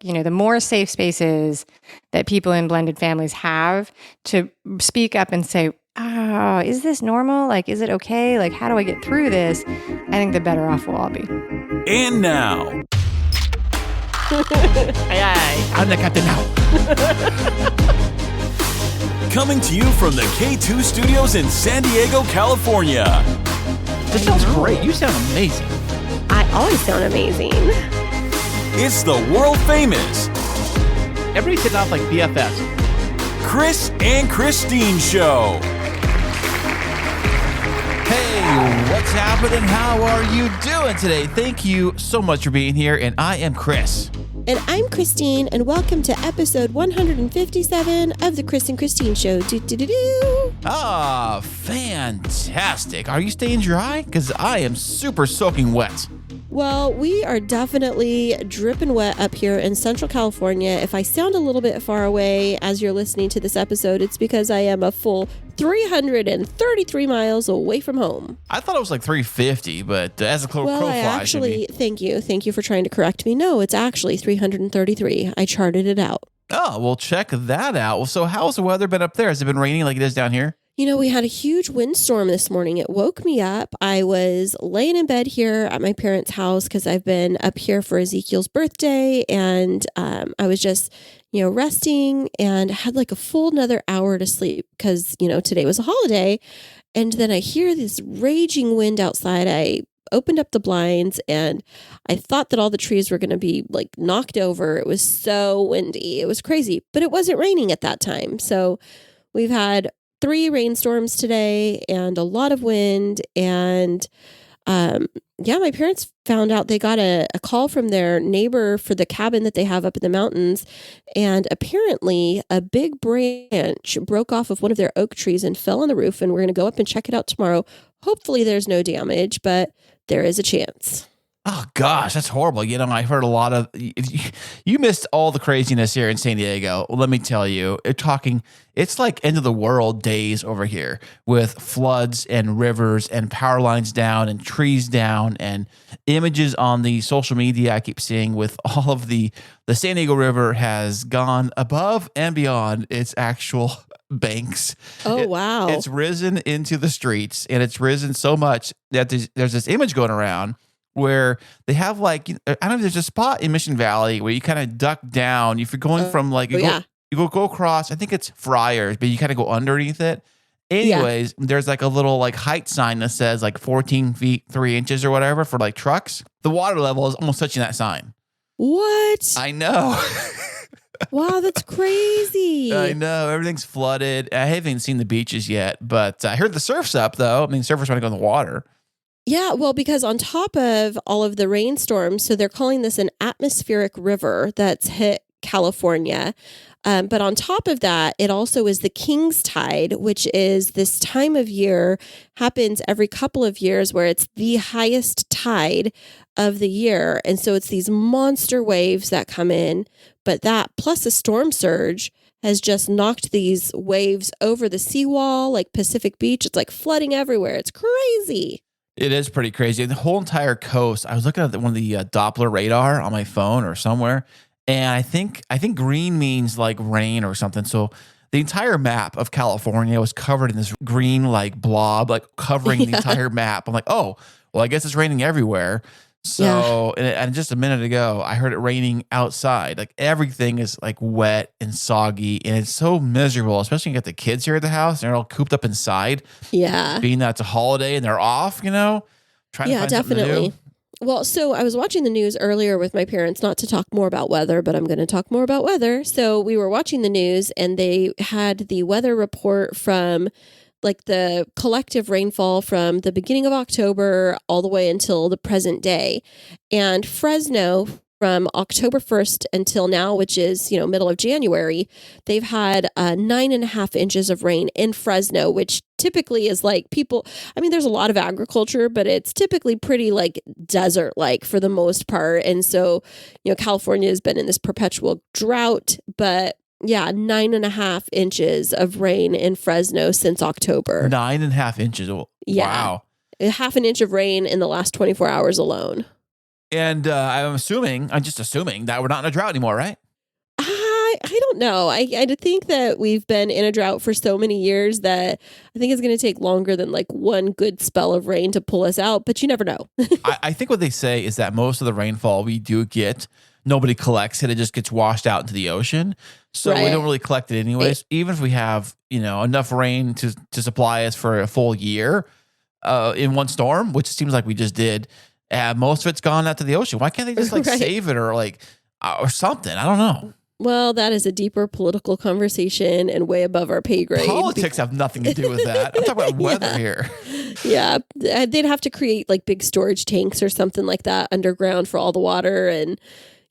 the more safe spaces that people in blended families have to speak up and say, is this normal? Like, is it okay? Like, how do I get through this? I think the better off we'll all be. And now, Aye. I'm the captain now. coming to you from the K2 studios in San Diego, California. This sounds great. You sound amazing. I always sound amazing. It's the world famous Everybody's hitting off like BFFs. Kris and Kristine Show. Hey, what's happening? How are you doing today? Thank you so much for being here, and I am Kris. And I'm Kristine, and welcome to episode 157 of the Kris and Kristine Show. Do-do-do-do. Ah, fantastic. Are you staying dry? Because I am super soaking wet. Well, we are definitely dripping wet up here in Central California. If I sound a little bit far away as you're listening to this episode, it's because I am a full 333 miles away from home. I thought it was like 350, but as a crow flies. Thank you for trying to correct me. No, it's actually 333. I charted it out. Oh, well, check that out. So how's the weather been up there? Has it been raining like it is down here? We had a huge windstorm this morning. It woke me up. I was laying in bed here at my parents' house because I've been up here for Ezekiel's birthday, and I was just, resting and had like a full another hour to sleep because, today was a holiday. And then I hear this raging wind outside. I opened up the blinds and I thought that all the trees were going to be like knocked over. It was so windy. It was crazy, but it wasn't raining at that time. So we've had 3 rainstorms today and a lot of wind. And my parents found out they got a call from their neighbor for the cabin that they have up in the mountains. And apparently a big branch broke off of one of their oak trees and fell on the roof. And we're going to go up and check it out tomorrow. Hopefully there's no damage, but there is a chance. Oh, gosh, that's horrible. I've heard a lot of... You missed all the craziness here in San Diego. Well, let me tell you, it's like end of the world days over here with floods and rivers and power lines down and trees down and images on the social media I keep seeing with all of the San Diego River has gone above and beyond its actual banks. Oh, wow. It's risen into the streets, and it's risen so much that there's this image going around where they have I don't know, there's a spot in Mission Valley where you kind of duck down. If you're going from you go across, I think it's Friars, but you kind of go underneath it. Anyways, There's like a little height sign that says 14 feet, 3 inches or whatever for trucks. The water level is almost touching that sign. What? I know. Wow, that's crazy. I know. Everything's flooded. I haven't seen the beaches yet, but I heard the surf's up though. I mean, surfers want to go in the water. Yeah, well, because on top of all of the rainstorms, so they're calling this an atmospheric river that's hit California. But on top of that, it also is the King's Tide, which is this time of year, happens every couple of years where it's the highest tide of the year. And so it's these monster waves that come in. But that plus a storm surge has just knocked these waves over the seawall, like Pacific Beach. It's like flooding everywhere. It's crazy. It is pretty crazy. The whole entire coast. I was looking at one of the Doppler radar on my phone or somewhere, and I think green means like rain or something. So the entire map of California was covered in this green blob, covering the entire map. I'm like, oh, well, I guess it's raining everywhere. So, and just a minute ago, I heard it raining outside. Everything is wet and soggy, and it's so miserable, especially when you got the kids here at the house and they're all cooped up inside. Yeah. Being that it's a holiday and they're off, trying to find something to do. Well, so I was watching the news earlier with my parents, not to talk more about weather, but I'm going to talk more about weather. So we were watching the news and they had the weather report from the collective rainfall from the beginning of October all the way until the present day. And Fresno, from October 1st until now, which is, middle of January, they've had 9.5 inches of rain in Fresno, which typically is there's a lot of agriculture, but it's typically pretty desert-like for the most part. And so, California has been in this perpetual drought, but 9.5 inches of rain in Fresno since October. 9.5 inches. Yeah. Wow. Half an inch of rain in the last 24 hours alone. And I'm just assuming that we're not in a drought anymore, right? I don't know. I think that we've been in a drought for so many years that I think it's going to take longer than like one good spell of rain to pull us out, but you never know. I think what they say is that most of the rainfall we do get, nobody collects it. It just gets washed out into the ocean. So we don't really collect it anyways. Even if we have, enough rain to supply us for a full year in one storm, which seems like we just did, most of it's gone out to the ocean. Why can't they just save it or something? I don't know. Well, that is a deeper political conversation and way above our pay grade. Politics have nothing to do with that. I'm talking about weather here. Yeah. They'd have to create like big storage tanks or something like that underground for all the water. And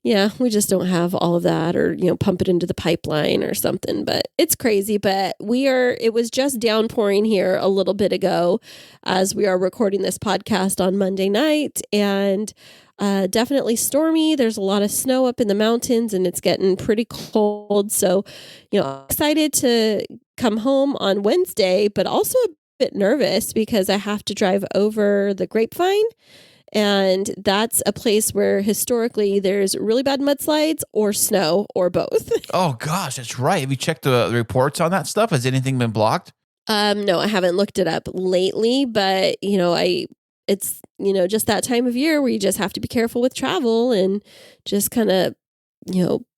yeah, we just don't have all of that, or, pump it into the pipeline or something. But it's crazy. But it was just downpouring here a little bit ago as we are recording this podcast on Monday night. And definitely stormy. There's a lot of snow up in the mountains and it's getting pretty cold. So, excited to come home on Wednesday, but also a bit nervous because I have to drive over the Grapevine. And that's a place where historically there's really bad mudslides or snow or both. Oh gosh, that's right. Have you checked the reports on that stuff? Has anything been blocked? No, I haven't looked it up lately, but it's, just that time of year where you just have to be careful with travel and just kind of,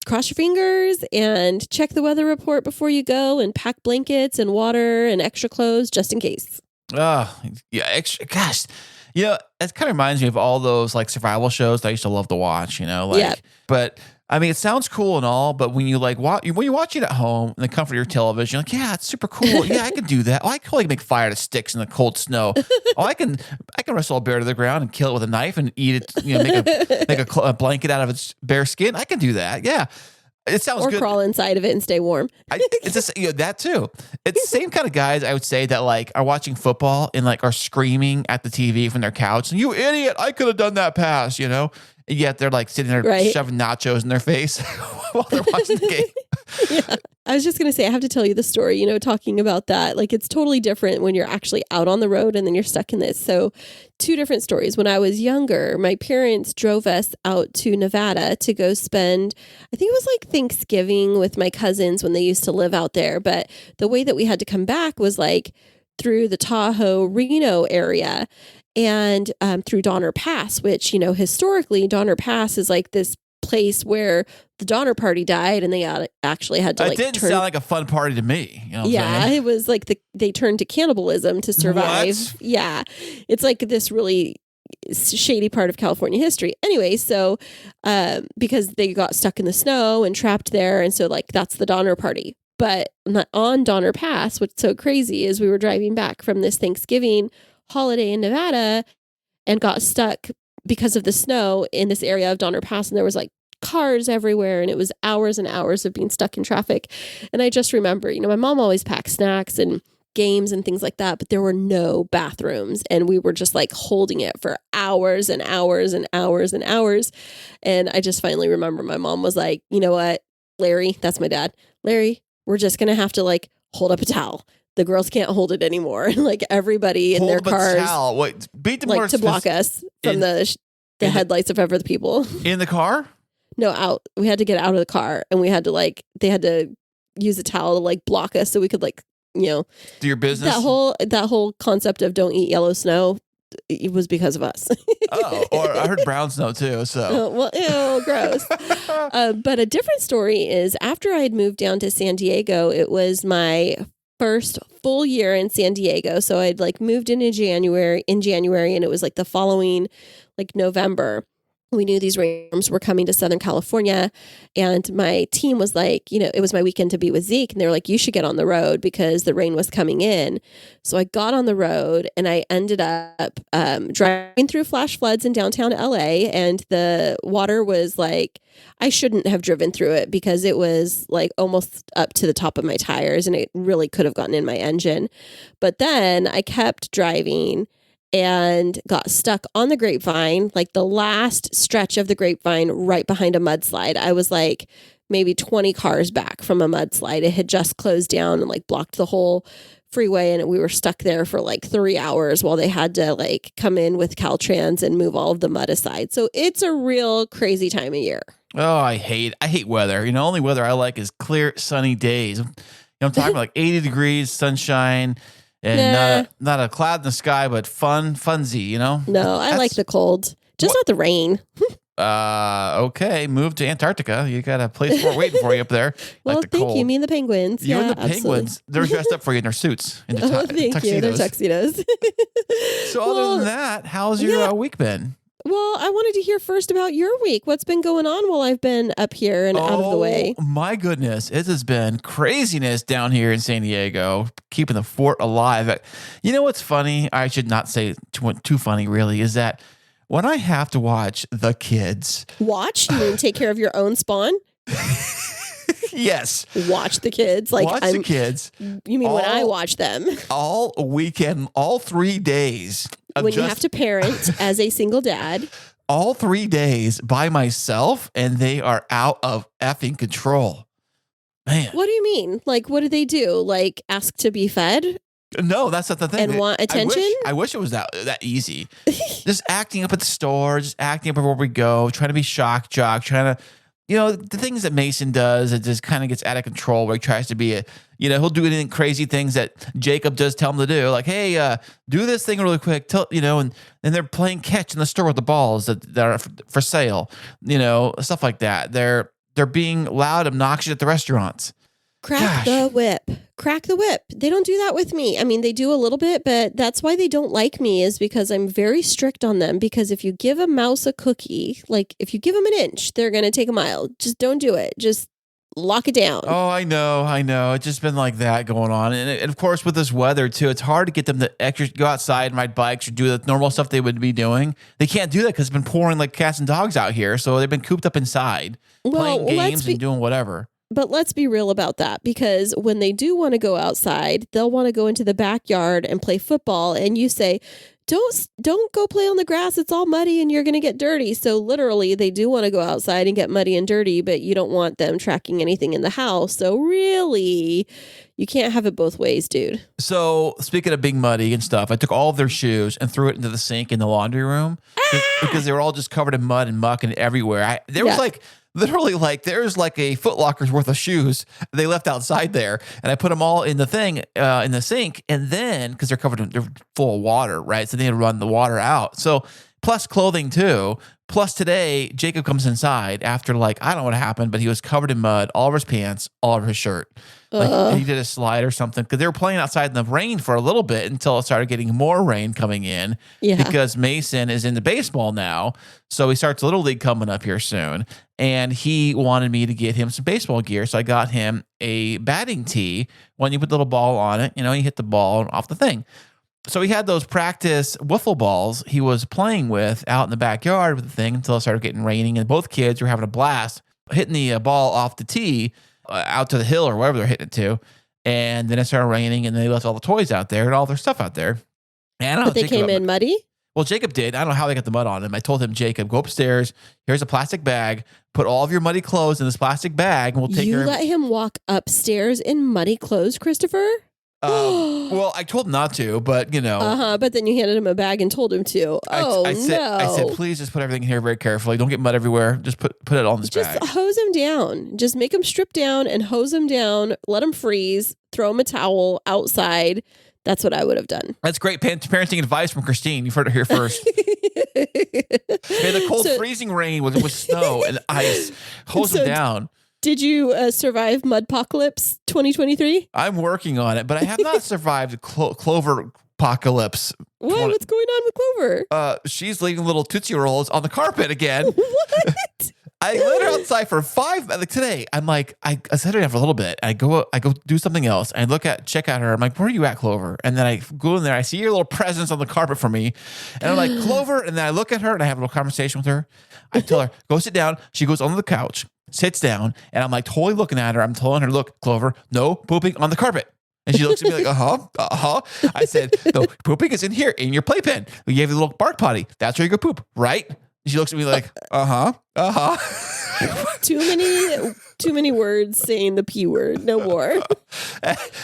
cross your fingers and check the weather report before you go and pack blankets and water and extra clothes just in case. Oh, yeah. Extra, gosh. It kind of reminds me of all those like survival shows that I used to love to watch, but I mean, it sounds cool and all, but when you when you watch it at home in the comfort of your television, you're like, yeah, it's super cool. Yeah, I can do that. Oh, I can make fire out of sticks in the cold snow. Oh, I can wrestle a bear to the ground and kill it with a knife and eat it. Make a blanket out of its bare skin. I can do that. Yeah. It sounds good. Or crawl inside of it and stay warm. It's just that too. It's the same kind of guys I would say that are watching football and are screaming at the TV from their couch. And you idiot! I could have done that pass. And yet they're sitting there shoving nachos in their face while they're watching the game. Yeah. I was just going to say, I have to tell you the story, talking about that. It's totally different when you're actually out on the road and then you're stuck in this. So 2 different stories. When I was younger, my parents drove us out to Nevada to go spend, I think it was Thanksgiving with my cousins when they used to live out there. But the way that we had to come back was through the Tahoe, Reno area and through Donner Pass, which, historically Donner Pass is this place where the Donner Party died and they actually had to it didn't sound like a fun party to me. It was they turned to cannibalism to survive. What? Yeah. It's this really shady part of California history. Anyway, so because they got stuck in the snow and trapped there. And so that's the Donner Party. But on Donner Pass, what's so crazy is we were driving back from this Thanksgiving holiday in Nevada and got stuck because of the snow in this area of Donner Pass. And there was cars everywhere and it was hours and hours of being stuck in traffic. And I just remember, my mom always packed snacks and games and things like that, but there were no bathrooms and we were just holding it for hours and hours and hours and hours. And I just finally remember my mom was like, you know what, Larry, that's my dad. Larry, we're just going to have to hold up a towel. The girls can't hold it anymore. Everybody in their cars beat them to block us from the headlights of other people. In the car? No, out. We had to get out of the car and we had to they had to use a towel to block us so we could do your business. That whole concept of don't eat yellow snow, it was because of us. Oh, or I heard brown snow too. So well, ew, gross. But a different story is after I had moved down to San Diego, it was my first full year in San Diego. So I'd moved in January and it was the following November. We knew these rainstorms were coming to Southern California and my team was it was my weekend to be with Zeke and they were you should get on the road because the rain was coming in. So I got on the road and I ended up driving through flash floods in downtown LA and the water was I shouldn't have driven through it because it was almost up to the top of my tires and it really could have gotten in my engine. But then I kept driving and got stuck on the Grapevine, the last stretch of the Grapevine right behind a mudslide. I was maybe 20 cars back from a mudslide. It had just closed down and blocked the whole freeway and we were stuck there for like 3 hours while they had to like come in with Caltrans and move all of the mud aside. So it's a real crazy time of year. Oh, I hate weather. You know, only weather I like is clear, sunny days. You know, I'm talking about like 80 degrees, sunshine, and not a cloud in the sky, but funsy, you know? No, I like the cold. Just not the rain. Okay, move to Antarctica. You got a place for waiting for you up there. Well, like the thank cold. you. Me and the penguins. You yeah, and the penguins. They're dressed up for you in their suits. In their thank tuxedos. you. They're tuxedos. So other than that, how's your week been? Well, I wanted to hear first about your week. What's been going on while I've been up here and out of the way? Oh, my goodness. It has been craziness down here in San Diego, keeping the fort alive. You know what's funny? I should not say too funny, really, is that when I have to watch the kids. Watch? You mean take care of your own spawn? Yes. Watch the kids? Like watch the kids. You mean when I watch them? All weekend, all 3 days. When you have to parent as a single dad. All 3 days by myself, and they are out of effing control. Man. What do you mean? Like, what do they do? Like, ask to be fed? No, that's not the thing. And want attention? I wish it was that easy. Just acting up at the store, just acting up everywhere we go, trying to be shock jock, trying to, you know, the things that Mason does, it just kind of gets out of control where he tries to be he'll do anything crazy things that Jacob does tell him to do. Like, hey, do this thing really quick, and they're playing catch in the store with the balls that are for sale, stuff like that. They're being loud, obnoxious at the restaurants. Crack the whip. They don't do that with me. I mean, they do a little bit, but that's why they don't like me, is because I'm very strict on them. Because if you give a mouse a cookie, like if you give them an inch, they're going to take a mile. Just don't do it. Just lock it down. Oh, I know. It's just been like that going on. And of course, with this weather too, it's hard to get them to go outside and ride bikes or do the normal stuff they would be doing. They can't do that because it's been pouring like cats and dogs out here. So they've been cooped up inside, playing games and doing whatever. But let's be real about that, because when they do want to go outside, they'll want to go into the backyard and play football. And you say, don't go play on the grass. It's all muddy and you're going to get dirty. So literally they do want to go outside and get muddy and dirty, but you don't want them tracking anything in the house. So really, you can't have it both ways, dude. So speaking of being muddy and stuff, I took all of their shoes and threw it into the sink in the laundry room because they were all just covered in mud and muck and everywhere. Was like... Literally, like, there's like a Foot Locker's worth of shoes they left outside there. And I put them all in the thing, in the sink. And then, because they're full of water, right? So they had to run the water out. So, plus clothing too. Plus today, Jacob comes inside after I don't know what happened, but he was covered in mud, all of his pants, all of his shirt. Like he did a slide or something, because they were playing outside in the rain for a little bit until it started getting more rain coming in. Yeah. Because Mason is into baseball now. So he starts Little League coming up here soon. And he wanted me to get him some baseball gear. So I got him a batting tee. When you put the little ball on it, you hit the ball off the thing. So he had those practice wiffle balls he was playing with out in the backyard with the thing until it started getting raining. And both kids were having a blast hitting the ball off the tee out to the hill or wherever they're hitting it to. And then it started raining and they left all the toys out there and all their stuff out there. And but they came in muddy? Well, Jacob did. I don't know how they got the mud on him. I told him, Jacob, go upstairs. Here's a plastic bag. Put all of your muddy clothes in this plastic bag and we'll take care of it. You let him walk upstairs in muddy clothes, Christopher? Well, I told him not to, but But then you handed him a bag and told him to. I said, please just put everything in here very carefully. Don't get mud everywhere. Just put it all in this bag. Just hose him down. Just make him strip down and hose him down. Let him freeze. Throw him a towel outside. That's what I would have done. That's great parenting advice from Kristine. You've heard it here first. The cold freezing rain with snow and ice. Hose him down. Did you survive Mudpocalypse 2023? I'm working on it, but I have not survived Clover apocalypse. What's going on with Clover? She's leaving little Tootsie Rolls on the carpet again. What? I let her outside for 5 minutes today. I'm like, I set her down for a little bit. I go do something else. I check out her. I'm like, where are you at, Clover? And then I go in there. I see your little presence on the carpet for me. And I'm like, Clover. And then I look at her and I have a little conversation with her. I tell her, go sit down. She goes on the couch, sits down. And I'm like totally looking at her. I'm telling her, look, Clover, no pooping on the carpet. And she looks at me like, I said, no, pooping is in here, in your playpen. We gave you the little bark potty. That's where you go poop, right? And she looks at me like, Too many words saying the P word. No more.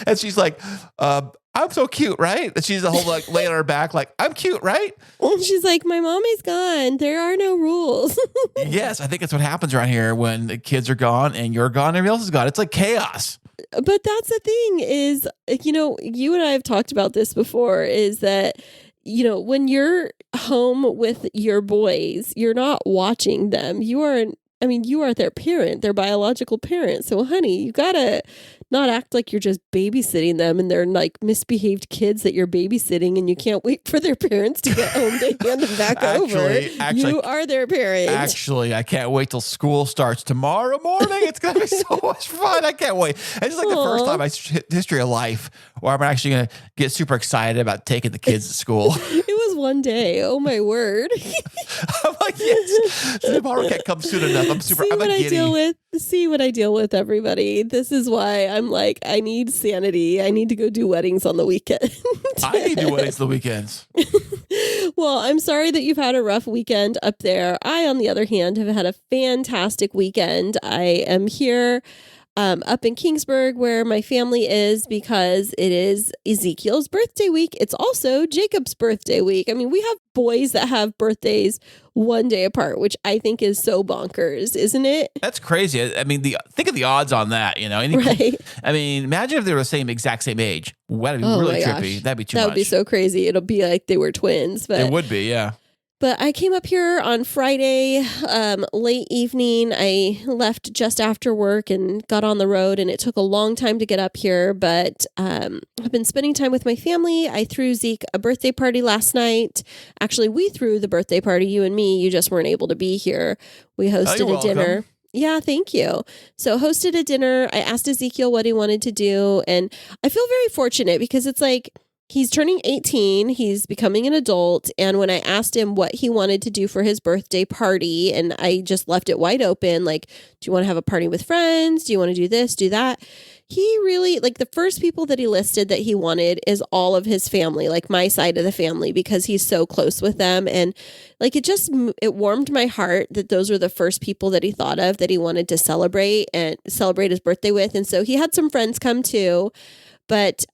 And she's like, I I'm so cute, right? And she's a whole like laying on her back, like, I'm cute, right? She's like, my mommy's gone. There are no rules. Yes, I think that's what happens around here when the kids are gone and you're gone, and everybody else is gone. It's like chaos. But that's the thing is, you and I have talked about this before, is that, when you're home with your boys, you're not watching them. You are their parent, their biological parent. So, honey, you gotta not act like you're just babysitting them and they're like misbehaved kids that you're babysitting and you can't wait for their parents to get home to hand them back over. You are their parent. Actually, I can't wait till school starts tomorrow morning. It's going to be so much fun. I can't wait. It's like the first time in history of life where I'm actually going to get super excited about taking the kids to school. It was one day. Oh, my word. I'm like, yes. Tomorrow can't come soon enough. I'm giddy. See what I deal with, everybody. This is why I'm like, I need sanity. I need to go do weddings on the weekend. I need to do weddings on the weekends. Well, I'm sorry that you've had a rough weekend up there. I, on the other hand, have had a fantastic weekend. I am here up in Kingsburg where my family is because it is Ezekiel's birthday week. It's also Jacob's birthday week. I mean, we have boys that have birthdays one day apart, which I think is so bonkers, isn't it? That's crazy. I mean, think of the odds on that, Right. I mean, imagine if they were the exact same age. That'd be really trippy. Gosh. That'd be too much. That would be so crazy. It'll be like they were twins. But it would be, yeah. But I came up here on Friday, late evening. I left just after work and got on the road, and it took a long time to get up here. But I've been spending time with my family. I threw Zeke a birthday party last night. Actually, we threw the birthday party, you and me. You just weren't able to be here. We hosted a dinner. Yeah, thank you. So hosted a dinner. I asked Ezekiel what he wanted to do, and I feel very fortunate because it's like, he's turning 18. He's becoming an adult. And when I asked him what he wanted to do for his birthday party, and I just left it wide open, like, do you want to have a party with friends? Do you want to do this, do that? He really, like, the first people that he listed that he wanted is all of his family, like my side of the family, because he's so close with them. And like, it warmed my heart that those were the first people that he thought of that he wanted to celebrate his birthday with. And so he had some friends come too, but,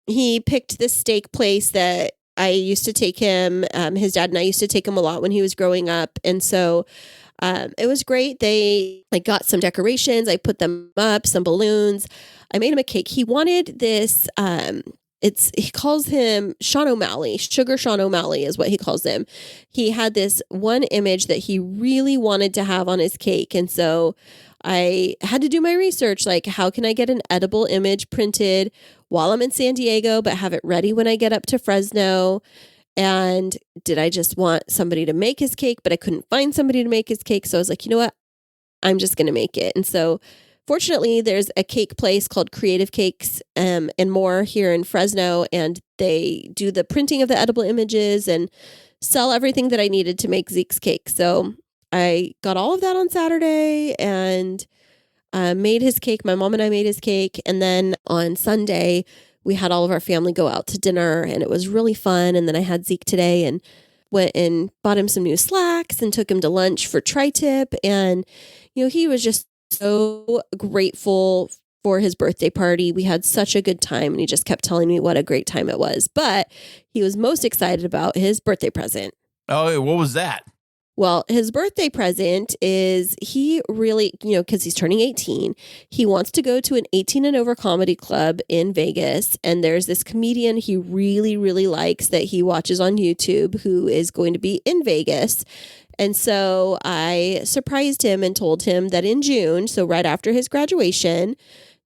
he picked this steak place that I used to take him. His dad and I used to take him a lot when he was growing up. And so it was great. They got some decorations. I put them up, some balloons. I made him a cake. He wanted this. He calls him Sean O'Malley. Sugar Sean O'Malley is what he calls them. He had this one image that he really wanted to have on his cake. And so I had to do my research, like, how can I get an edible image printed while I'm in San Diego, but have it ready when I get up to Fresno? And did I just want somebody to make his cake, but I couldn't find somebody to make his cake. So I was like, you know what? I'm just going to make it. And so fortunately, there's a cake place called Creative Cakes and More here in Fresno, and they do the printing of the edible images and sell everything that I needed to make Zeke's cake. So I got all of that on Saturday and made his cake. My mom and I made his cake. And then on Sunday, we had all of our family go out to dinner, and it was really fun. And then I had Zeke today and went and bought him some new slacks and took him to lunch for tri-tip. And, he was just so grateful for his birthday party. We had such a good time, and he just kept telling me what a great time it was. But he was most excited about his birthday present. Oh, what was that? Well, his birthday present is he really, because he's turning 18, he wants to go to an 18 and over comedy club in Vegas. And there's this comedian he really, really likes that he watches on YouTube who is going to be in Vegas. And so I surprised him and told him that in June, so right after his graduation,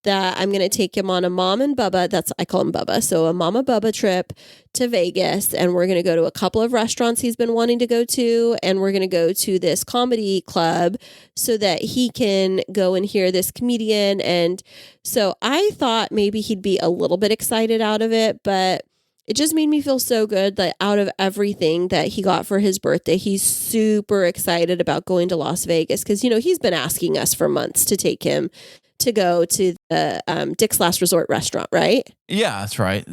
that I'm going to take him on a Mom and Bubba, I call him Bubba, so a Mama Bubba trip to Vegas, and we're going to go to a couple of restaurants he's been wanting to go to, and we're going to go to this comedy club so that he can go and hear this comedian. And so I thought maybe he'd be a little bit excited out of it, but it just made me feel so good that out of everything that he got for his birthday, he's super excited about going to Las Vegas because, he's been asking us for months to take him to go to the Dick's Last Resort restaurant, right? Yeah, that's right.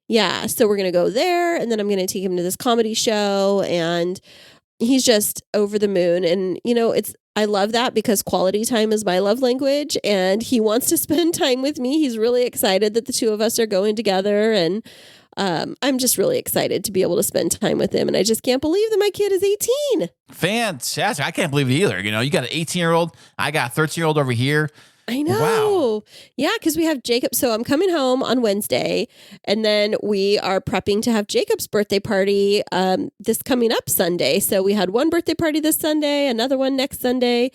Yeah, so we're going to go there, and then I'm going to take him to this comedy show, and he's just over the moon. And, I love that because quality time is my love language and he wants to spend time with me. He's really excited that the two of us are going together, and I'm just really excited to be able to spend time with him. And I just can't believe that my kid is 18. Fantastic. I can't believe it either. You know, you got an 18-year-old. I got a 13-year-old over here. I know. Wow. Yeah, because we have Jacob. So I'm coming home on Wednesday, and then we are prepping to have Jacob's birthday party this coming up Sunday. So we had one birthday party this Sunday, another one next Sunday.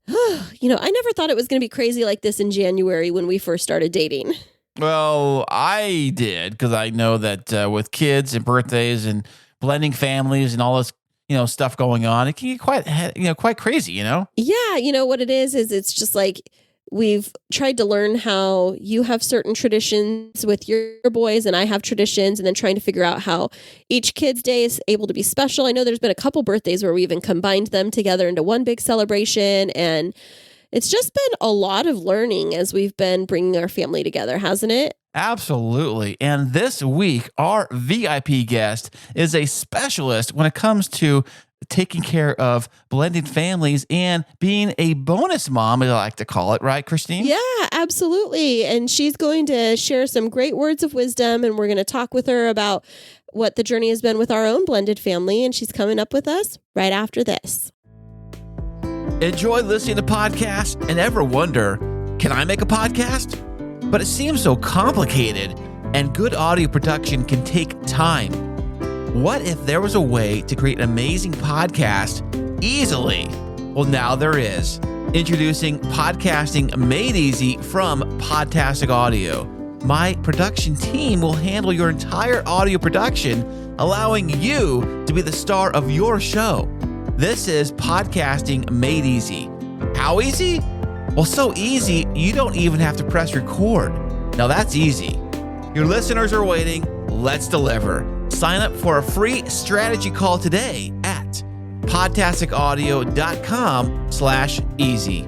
You know, I never thought it was going to be crazy like this in January when we first started dating. Well, I did, because I know that with kids and birthdays and blending families and all this, you know, stuff going on, it can get quite crazy, you know? Yeah, you know what it is it's just like we've tried to learn how you have certain traditions with your boys and I have traditions, and then trying to figure out how each kid's day is able to be special. I know there's been a couple birthdays where we even combined them together into one big celebration, and it's just been a lot of learning as we've been bringing our family together, hasn't it? Absolutely. And this week, our VIP guest is a specialist when it comes to taking care of blended families and being a bonus mom, as I like to call it, right, Kristine? Yeah, absolutely. And she's going to share some great words of wisdom, and we're going to talk with her about what the journey has been with our own blended family. And she's coming up with us right after this. Enjoy listening to podcasts and ever wonder, can I make a podcast? But it seems so complicated, and good audio production can take time. What if there was a way to create an amazing podcast easily? Well, now there is. Introducing Podcasting Made Easy from Podtastic Audio. My production team will handle your entire audio production, allowing you to be the star of your show. This is Podcasting Made Easy. How easy? Well, so easy, you don't even have to press record. Now that's easy. Your listeners are waiting. Let's deliver. Sign up for a free strategy call today at podtasticaudio.com/easy.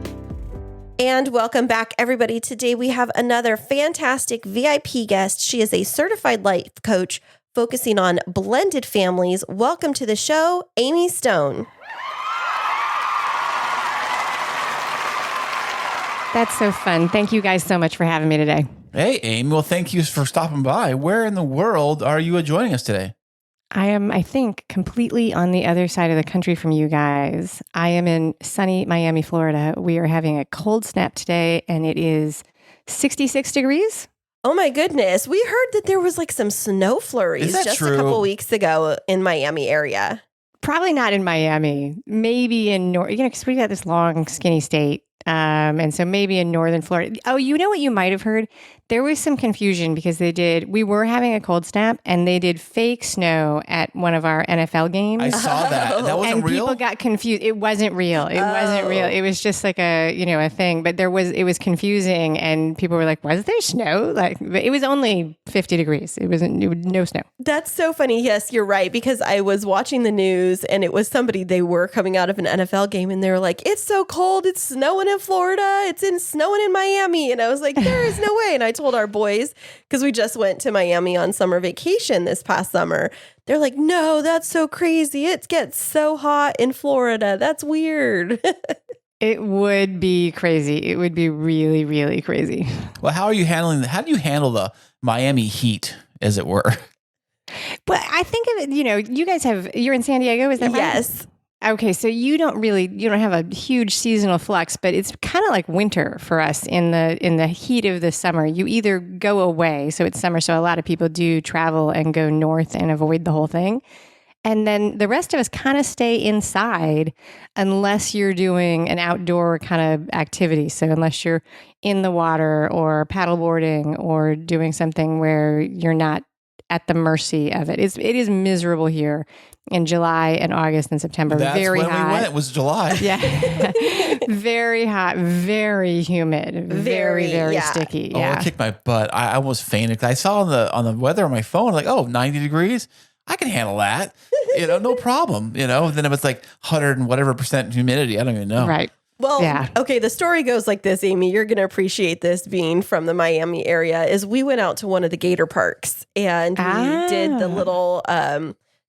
And welcome back, everybody. Today we have another fantastic VIP guest. She is a certified life coach focusing on blended families. Welcome to the show, Amy Stone. That's so fun. Thank you guys so much for having me today. Hey, Amy. Well, thank you for stopping by. Where in the world are you joining us today? I am, I think, completely on the other side of the country from you guys. I am in sunny Miami, Florida. We are having a cold snap today, and it is 66 degrees. Oh my goodness. We heard that there was like some snow flurries just true? A couple weeks ago in Miami area. Probably not in Miami. Maybe in because we got this long, skinny state. And so maybe in northern Florida. Oh, you know what you might have heard? There was some confusion because we were having a cold snap and they did fake snow at one of our NFL games. I saw that. That wasn't and real? People got confused. It wasn't real. It wasn't real. It was just like a thing, but it was confusing and people were like, was there snow? But it was only 50 degrees. It was no snow. That's so funny. Yes, you're right. Because I was watching the news and it was they were coming out of an NFL game and they were like, it's so cold. It's snowing in Florida. It's snowing in Miami. And I was like, there is no way. And I told our boys, because we just went to Miami on summer vacation this past summer. They're like, no, that's so crazy. It gets so hot in Florida. That's weird. It would be crazy. It would be really, really crazy. Well, how do you handle the Miami heat, as it were? But I think of it, you guys you're in San Diego, is that right? Yes. Okay, so you don't have a huge seasonal flux, but it's kind of like winter for us in the heat of the summer. You either go away, so it's summer, so a lot of people do travel and go north and avoid the whole thing. And then the rest of us kind of stay inside unless you're doing an outdoor kind of activity. So unless you're in the water or paddleboarding or doing something where you're not at the mercy of it. It is miserable here in July and August and September. That's very when hot. we went. It was July. Yeah. Very hot, very humid, very sticky. Oh, Yeah. it kicked my butt. I almost fainted. I saw on the weather on my phone, like, 90 degrees. I can handle that. No problem. Then it was like 100 and whatever % humidity. I don't even know. Right. Well, Yeah. Okay, the story goes like this, Amy. You're going to appreciate this being from the Miami area. Is we went out to one of the gator parks and we did the little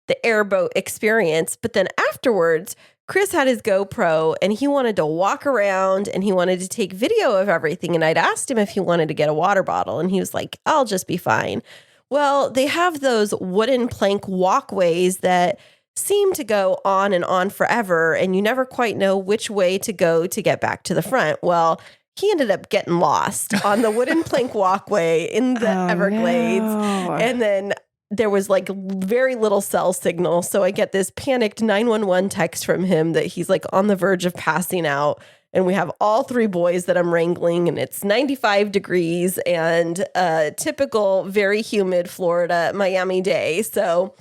the airboat experience. But then afterwards, Kris had his GoPro and he wanted to walk around and he wanted to take video of everything. And I'd asked him if he wanted to get a water bottle and he was like, I'll just be fine. Well, they have those wooden plank walkways that seem to go on and on forever, and you never quite know which way to go to get back to the front. Well, he ended up getting lost on the wooden plank walkway in the Everglades. No. And then there was like very little cell signal. So I get this panicked 911 text from him that he's like on the verge of passing out. And we have all 3 boys that I'm wrangling, and it's 95 degrees and a typical, very humid Florida, Miami day. So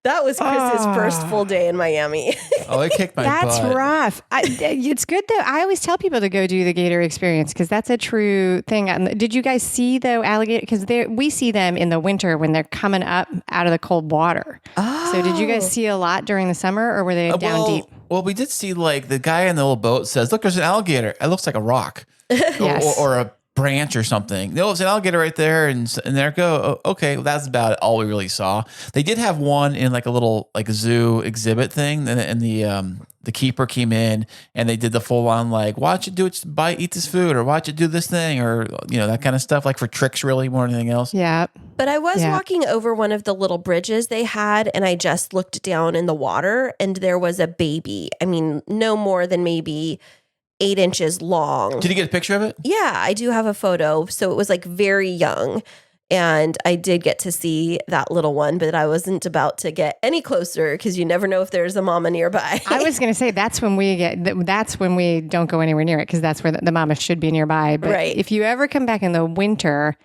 that was Chris's first full day in Miami. Oh, it kicked my That's butt. rough. It's good though. I always tell people to go do the gator experience because that's a true thing. Did you guys see though alligator? Because we see them in the winter when they're coming up out of the cold water. Oh. So did you guys see a lot during the summer, or were they down deep? Well, we did see like the guy in the little boat says, "Look, there's an alligator. It looks like a rock, Yes. or a branch or something. No, it's an alligator right there, and there it go. Oh, okay, well, that's about all we really saw. They did have one in like a little like zoo exhibit thing, and the keeper came in and they did the full on like watch it do it, eat this food, or watch it do this thing, or that kind of stuff, like for tricks really more than anything else. Yeah. But I was walking over one of the little bridges they had, and I just looked down in the water, and there was a baby. I mean, no more than maybe 8 inches long. Did you get a picture of it? Yeah, I do have a photo. So it was like very young. And I did get to see that little one, but I wasn't about to get any closer because you never know if there's a mama nearby. I was going to say that's when we don't go anywhere near it, because that's where the mama should be nearby. But Right. if you ever come back in the winter,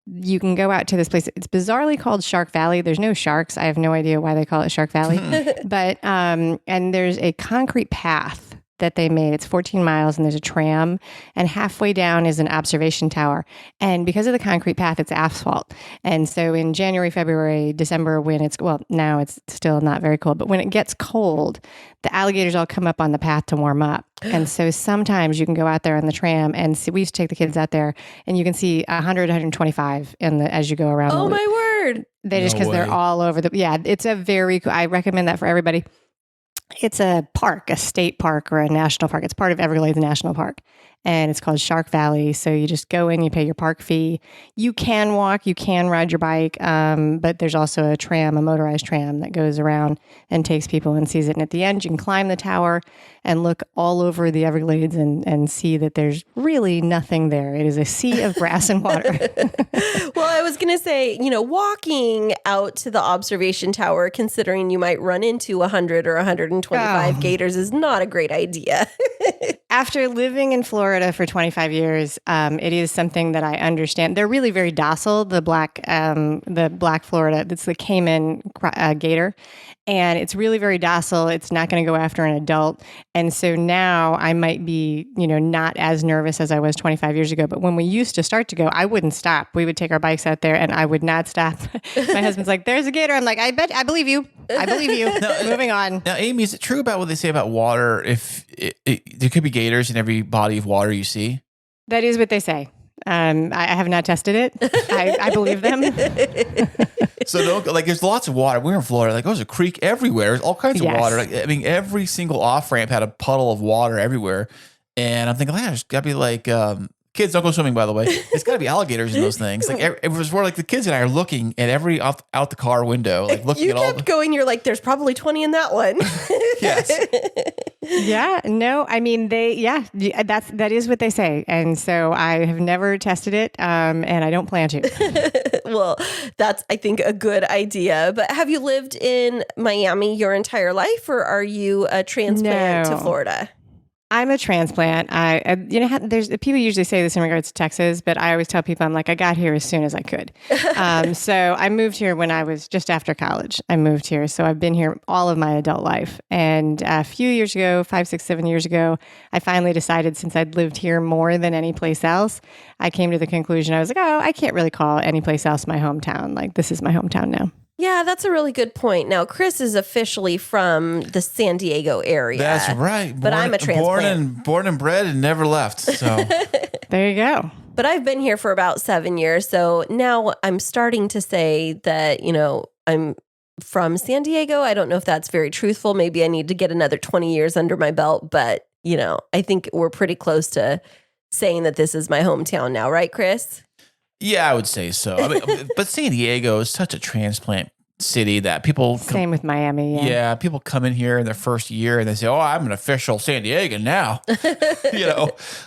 you can go out to this place. It's bizarrely called Shark Valley. There's no sharks. I have no idea why they call it Shark Valley. But and there's a concrete path that they made. It's 14 miles and there's a tram, and halfway down is an observation tower. And because of the concrete path, it's asphalt. And so in January, February, December, when now it's still not very cold, but when it gets cold, the alligators all come up on the path to warm up. And so sometimes you can go out there on the tram and see, we used to take the kids out there and you can see 100, 125 as you go around. Oh my word. Because they're all over it's a very cool, I recommend that for everybody. It's a park, a state park or a national park. It's part of Everglades National Park, and it's called Shark Valley. So you just go in, you pay your park fee. You can walk, you can ride your bike, but there's also a motorized tram that goes around and takes people and sees it. And at the end, you can climb the tower and look all over the Everglades and see that there's really nothing there. It is a sea of grass and water. Well, I was going to say, walking out to the observation tower, considering you might run into 100 or 125 gators, is not a great idea. After living in Florida for 25 years, it is something that I understand. They're really very docile. The black Florida, it's the Cayman gator, and it's really very docile. It's not going to go after an adult. And so now I might be, not as nervous as I was 25 years ago. But when we used to start to go, I wouldn't stop. We would take our bikes out there and I would not stop. My husband's like, "There's a gator." I'm like, I believe you. I believe you. Moving on. Now, Amy, is it true about what they say about water? If there could be gators in every body of water you see? That is what they say. I have not tested it. I believe them. So there's lots of water. We're in Florida. Like, there's a creek everywhere. There's all kinds of Yes. water. Every single off ramp had a puddle of water everywhere. And I'm thinking, there's got to be like kids don't go swimming. By the way, it's got to be alligators in those things. Like it was where like the kids and I are looking at every out the car window, like looking You at all. kept going. You're like, there's probably 20 in that one. Yes. Yeah, no, I mean that is what they say, and so I have never tested it, and I don't plan to. Well, that's, I think, a good idea. But have you lived in Miami your entire life, or are you a transplant to No. Florida? I'm a transplant. There's people usually say this in regards to Texas, but I always tell people I'm like, I got here as soon as I could. So I moved here when I was just after college. I moved here, so I've been here all of my adult life. And a few years ago, 5, 6, 7 years ago, I finally decided, since I'd lived here more than any place else, I came to the conclusion I was like, I can't really call any place else my hometown. Like, this is my hometown now. Yeah, that's a really good point. Now, Kris is officially from the San Diego area. That's right. But I'm a transplant. Born and bred and never left. So There you go. But I've been here for about 7 years. So now I'm starting to say that, I'm from San Diego. I don't know if that's very truthful. Maybe I need to get another 20 years under my belt, but I think we're pretty close to saying that this is my hometown now, right, Kris? Yeah, I would say so. I mean, but San Diego is such a transplant city that people Same with Miami. yeah, people come in here in their first year and they say, "Oh, I'm an official San Diegan now."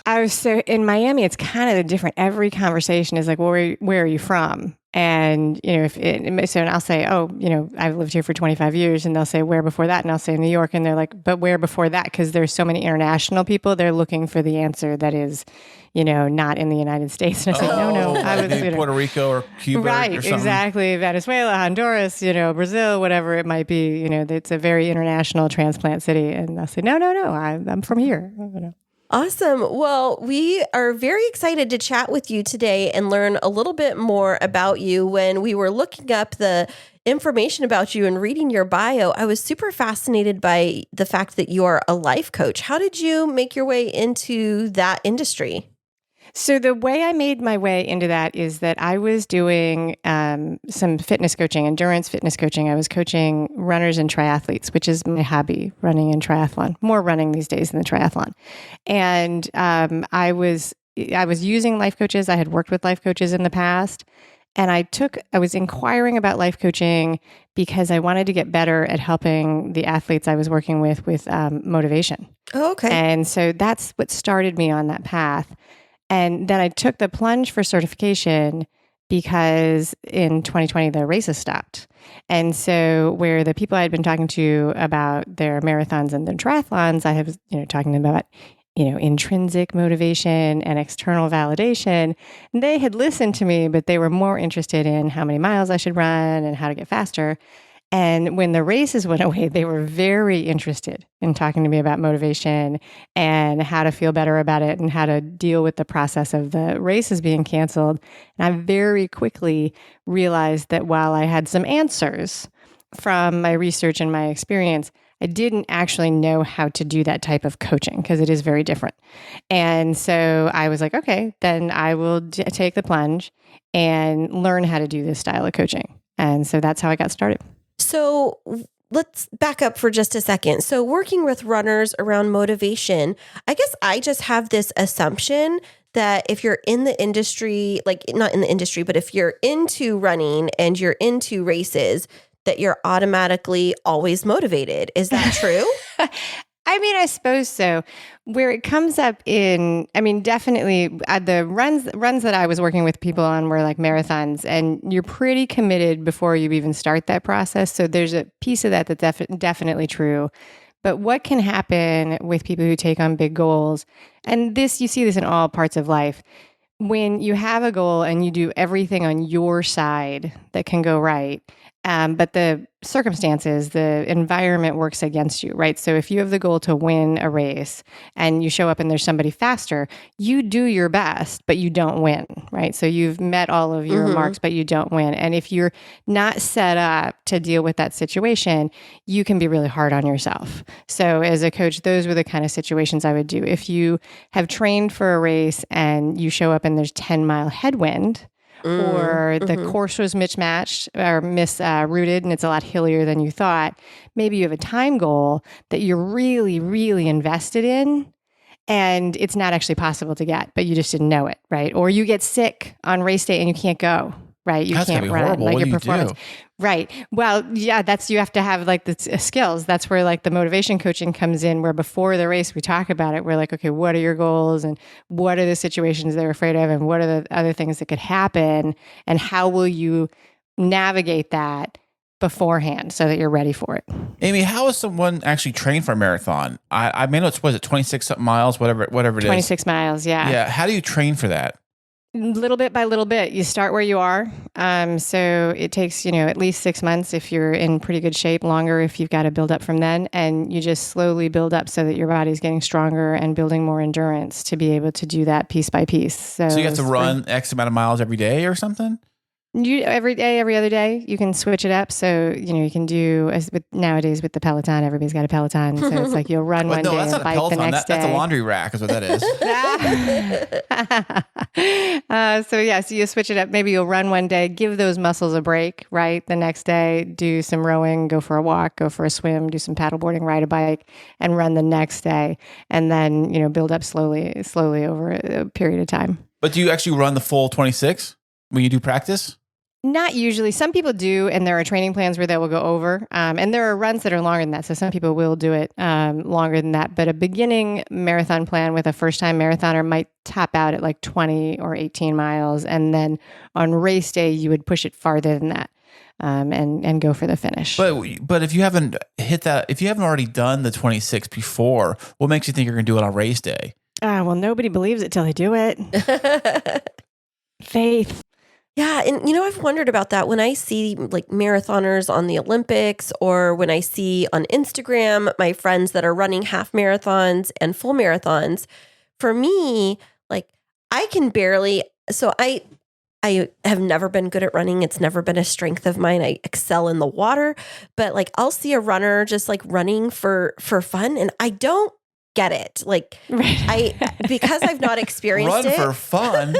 I was so in Miami. It's kind of different. Every conversation is like, well, where are you from? And so I'll say, oh, I've lived here for 25 years, and they'll say, where before that? And I'll say New York, and they're like, but where before that? Because there's so many international people. They're looking for the answer that is, not in the United States. And I say, no, I was Puerto Rico or Cuba, right? or something. Exactly, Venezuela, Honduras, Brazil, whatever it might be. It's a very international transplant city, and I'll say, no, I'm from here. Awesome. Well, we are very excited to chat with you today and learn a little bit more about you. When we were looking up the information about you and reading your bio, I was super fascinated by the fact that you are a life coach. How did you make your way into that industry? So the way I made my way into that is that I was doing some fitness coaching, endurance fitness coaching. I was coaching runners and triathletes, which is my hobby, running and triathlon. More running these days than the triathlon. And I was using life coaches. I had worked with life coaches in the past. And I was inquiring about life coaching because I wanted to get better at helping the athletes I was working with motivation. Oh, okay. And so that's what started me on that path. And then I took the plunge for certification because in 2020, the races stopped. And so where the people I had been talking to about their marathons and their triathlons, I was, talking to them about, intrinsic motivation and external validation. And they had listened to me, but they were more interested in how many miles I should run and how to get faster. And when the races went away, they were very interested in talking to me about motivation and how to feel better about it and how to deal with the process of the races being canceled. And I very quickly realized that while I had some answers from my research and my experience, I didn't actually know how to do that type of coaching because it is very different. And so I was like, okay, then I will take the plunge and learn how to do this style of coaching. And so that's how I got started. So let's back up for just a second. So working with runners around motivation, I guess I just have this assumption that if you're in the industry, like not in the industry, but if you're into running and you're into races, that you're automatically always motivated. Is that true? I suppose so. Where it comes up definitely the runs that I was working with people on were like marathons, and you're pretty committed before you even start that process. So there's a piece of that that's definitely true. But what can happen with people who take on big goals, and you see this in all parts of life, when you have a goal and you do everything on your side that can go right, but the circumstances, the environment works against you, right? So if you have the goal to win a race and you show up and there's somebody faster, you do your best, but you don't win, right? So you've met all of your marks, but you don't win. And if you're not set up to deal with that situation, you can be really hard on yourself. So as a coach, those were the kind of situations I would do. If you have trained for a race and you show up and there's 10-mile headwind, or the course was mismatched or misrouted and it's a lot hillier than you thought, maybe you have a time goal that you're really, really invested in and it's not actually possible to get, but you just didn't know it, right? Or you get sick on race day and you can't go, right? You That's can't gonna be run. horrible. Like What your do you performance. do? Right. Well, yeah, you have to have like the skills. That's where like the motivation coaching comes in, where before the race, we talk about it. We're like, okay, what are your goals and what are the situations they're afraid of and what are the other things that could happen and how will you navigate that beforehand so that you're ready for it? Amy, how is someone actually trained for a marathon? I mean, it's 26 something miles, whatever it is. 26 miles. Yeah. Yeah. How do you train for that? Little bit by little bit. You start where you are. So it takes, at least 6 months if you're in pretty good shape, longer if you've got to build up from then. And you just slowly build up so that your body's getting stronger and building more endurance to be able to do that piece by piece. So So you have to run X amount of miles every day or something? You every day, every other day, you can switch it up. So, you can do nowadays with the Peloton, everybody's got a Peloton. So it's like you'll run one no, day that's and not a bike the Peloton. next day. That's a laundry rack is what that is. So you switch it up. Maybe you'll run one day, give those muscles a break, right? The next day, do some rowing, go for a walk, go for a swim, do some paddleboarding, ride a bike, and run the next day. And then, build up slowly over a period of time. But do you actually run the full 26 when you do practice? Not usually. Some people do, and there are training plans where they will go over. And there are runs that are longer than that. So some people will do it longer than that. But a beginning marathon plan with a first-time marathoner might top out at like 20 or 18 miles. And then on race day, you would push it farther than that and go for the finish. But if you haven't hit that, if you haven't already done the 26 before, what makes you think you're going to do it on race day? Well, nobody believes it till they do it. Faith. Yeah. And, I've wondered about that when I see like marathoners on the Olympics or when I see on Instagram my friends that are running half marathons and full marathons. For me, like I can barely, so I have never been good at running. It's never been a strength of mine. I excel in the water, but like I'll see a runner just like running for fun and I don't get it. Like because I've not experienced it. Run for fun.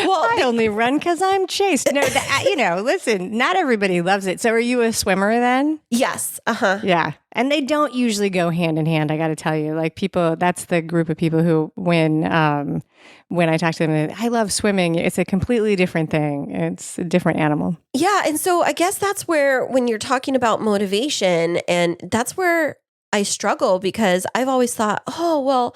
Well, I only run because I'm chased. No, listen, not everybody loves it. So are you a swimmer then? Yes. Uh-huh. Yeah. And they don't usually go hand in hand. I got to tell you, like people, that's the group of people who when I talk to them, I love swimming. It's a completely different thing. It's a different animal. Yeah. And so I guess that's where, when you're talking about motivation, and that's where I struggle because I've always thought, oh, well,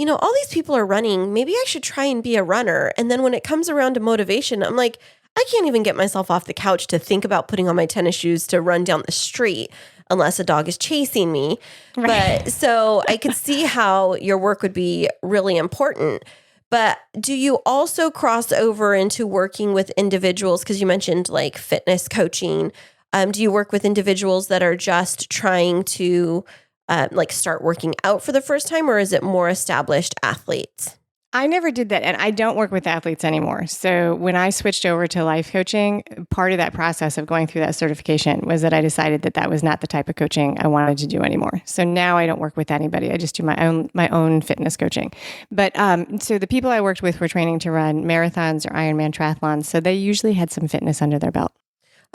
all these people are running. Maybe I should try and be a runner. And then when it comes around to motivation, I'm like, I can't even get myself off the couch to think about putting on my tennis shoes to run down the street unless a dog is chasing me. Right. But so I could see how your work would be really important. But do you also cross over into working with individuals? Because you mentioned like fitness coaching. Do you work with individuals that are just trying to like start working out for the first time, or is it more established athletes? I never did that, and I don't work with athletes anymore. So when I switched over to life coaching, part of that process of going through that certification was that I decided that was not the type of coaching I wanted to do anymore. So now I don't work with anybody. I just do my own fitness coaching. But so the people I worked with were training to run marathons or Ironman triathlons, so they usually had some fitness under their belt.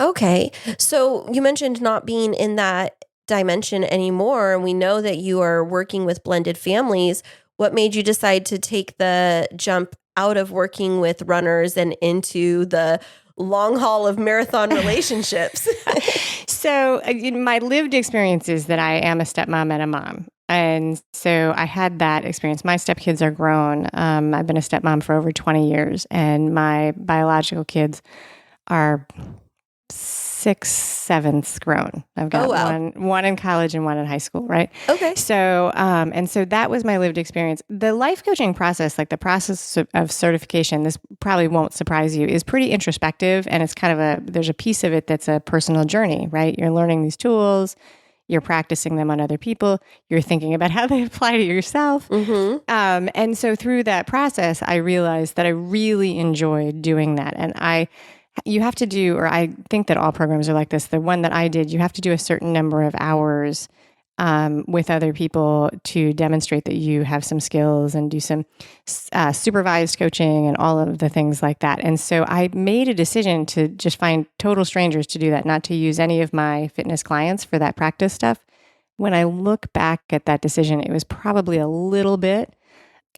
Okay. So you mentioned not being in that dimension anymore, and we know that you are working with blended families. What made you decide to take the jump out of working with runners and into the long haul of marathon relationships? So my lived experience is that I am a stepmom and a mom. And so I had that experience. My stepkids are grown. I've been a stepmom for over 20 years, and my biological kids are 6/7 grown. I've got one in college and one in high school, right? Okay. So, and so that was my lived experience. The life coaching process, like the process of certification, this probably won't surprise you, is pretty introspective. And it's kind of there's a piece of it that's a personal journey, right? You're learning these tools, you're practicing them on other people, you're thinking about how they apply to yourself. Mm-hmm. And so through that process, I realized that I really enjoyed doing that. And you have to do, or I think that all programs are like this. The one that I did, you have to do a certain number of hours with other people to demonstrate that you have some skills and do some supervised coaching and all of the things like that. And so I made a decision to just find total strangers to do that, not to use any of my fitness clients for that practice stuff. When I look back at that decision, it was probably a little bit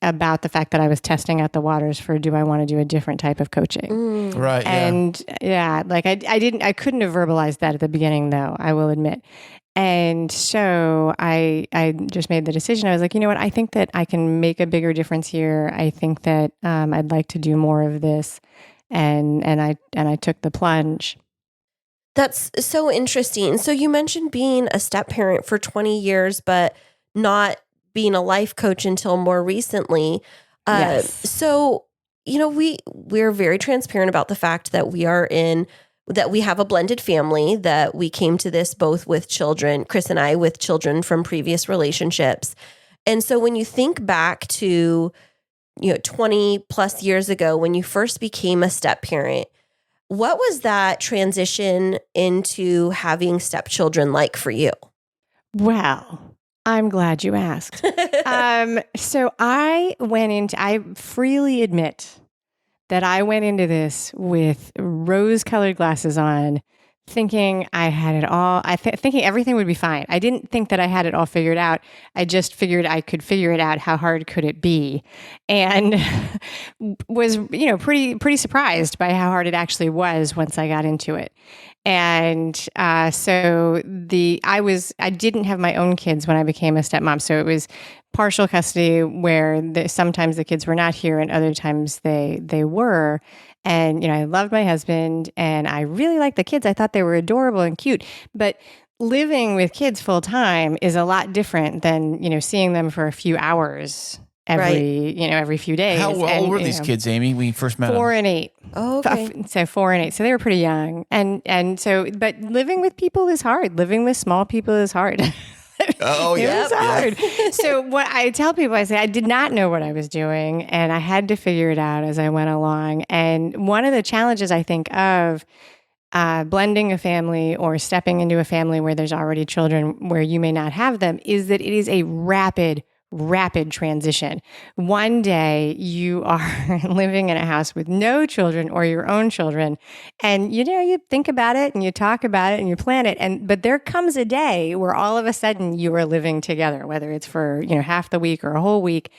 about the fact that I was testing out the waters for, do I want to do a different type of coaching? Right. And like I couldn't have verbalized that at the beginning though, I will admit. And so I just made the decision. I was like, you know what? I think that I can make a bigger difference here. I think that I'd like to do more of this. And I took the plunge. That's so interesting. So you mentioned being a step parent for 20 years, but not being a life coach until more recently. Yes. So, we're very transparent about the fact that we have a blended family, that we came to this both with children, Kris and I, with children from previous relationships. And so when you think back to, 20 plus years ago, when you first became a step parent, what was that transition into having stepchildren like for you? Well, I'm glad you asked. So I freely admit that I went into this with rose-colored glasses on, thinking I had it all. Thinking everything would be fine. I didn't think that I had it all figured out. I just figured I could figure it out. How hard could it be? And was, pretty surprised by how hard it actually was once I got into it. And so I didn't have my own kids when I became a stepmom. So it was partial custody where sometimes the kids were not here and other times they were. And, I loved my husband and I really liked the kids. I thought they were adorable and cute. But living with kids full time is a lot different than, seeing them for a few hours every few days. How old were these kids, Amy, when you first met 4 them? and 8. Oh, okay. So 4 and 8. So they were pretty young. And so, but living with people is hard. Living with small people is hard. Oh, yeah. It was hard. So what I tell people, I say, I did not know what I was doing and I had to figure it out as I went along. And one of the challenges I think of blending a family or stepping into a family where there's already children where you may not have them is that it is a rapid transition. One day you are living in a house with no children or your own children. And, you think about it and you talk about it and you plan it. But there comes a day where all of a sudden you are living together, whether it's for, half the week or a whole week.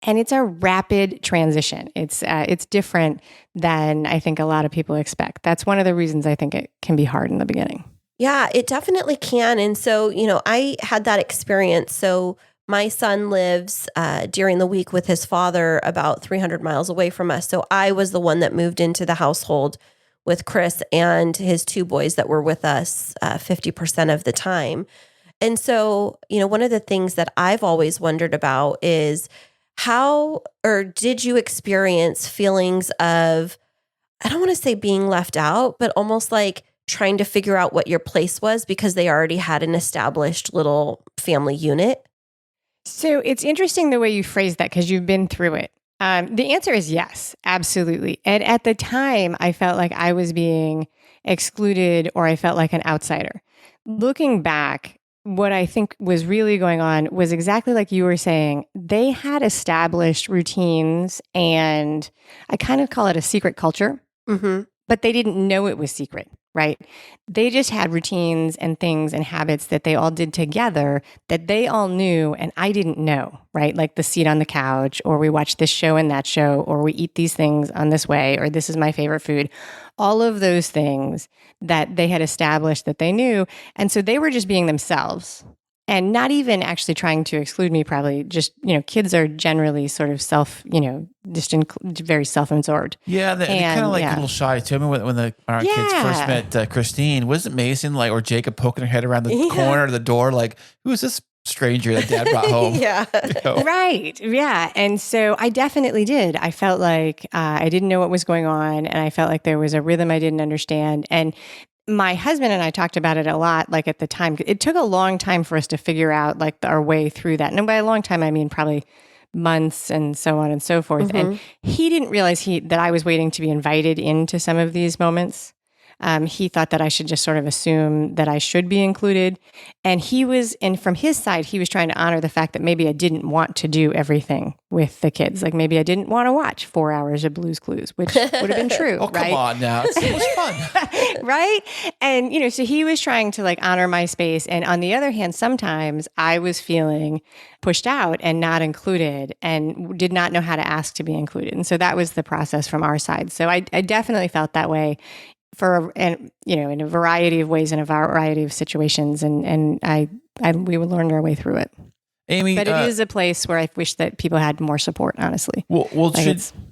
And it's a rapid transition. It's different than I think a lot of people expect. That's one of the reasons I think it can be hard in the beginning. Yeah, it definitely can. And so, I had that experience. So my son lives during the week with his father about 300 miles away from us. So I was the one that moved into the household with Kris and his 2 boys that were with us 50% of the time. And so, one of the things that I've always wondered about is how or did you experience feelings of, I don't want to say being left out, but almost like trying to figure out what your place was because they already had an established little family unit? So it's interesting the way you phrase that because you've been through it. The answer is yes, absolutely. And at the time, I felt like I was being excluded or I felt like an outsider. Looking back, what I think was really going on was exactly like you were saying. They had established routines and I kind of call it a secret culture, but they didn't know it was secret. Right? They just had routines and things and habits that they all did together that they all knew and I didn't know, right? Like the seat on the couch, or we watch this show and that show, or we eat these things on this way, or this is my favorite food. All of those things that they had established that they knew. And so they were just being themselves. And not even actually trying to exclude me, probably just, kids are generally sort of very self-absorbed. Yeah, they're kind of like a little shy too. I mean, when our kids first met Kristine, wasn't Mason or Jacob poking her head around the corner of the door, like, who is this stranger that Dad brought home? Right. Yeah. And so I definitely did. I felt like I didn't know what was going on, and I felt like there was a rhythm I didn't understand. And my husband and I talked about it a lot, like at the time. It took a long time for us to figure out like our way through that. And by a long time, I mean probably months and so on and so forth. And he didn't realize that I was waiting to be invited into some of these moments. He thought that I should just sort of assume that I should be included. And from his side, he was trying to honor the fact that maybe I didn't want to do everything with the kids. Like maybe I didn't want to watch 4 hours of Blue's Clues, which would have been true. Oh, right? Come on now. It's so much fun. Right? And, so he was trying to like honor my space. And on the other hand, sometimes I was feeling pushed out and not included and did not know how to ask to be included. And so that was the process from our side. So I definitely felt that way in a variety of ways, in a variety of situations, and we would learn our way through it. Amy, but it is a place where I wish that people had more support. Honestly, well,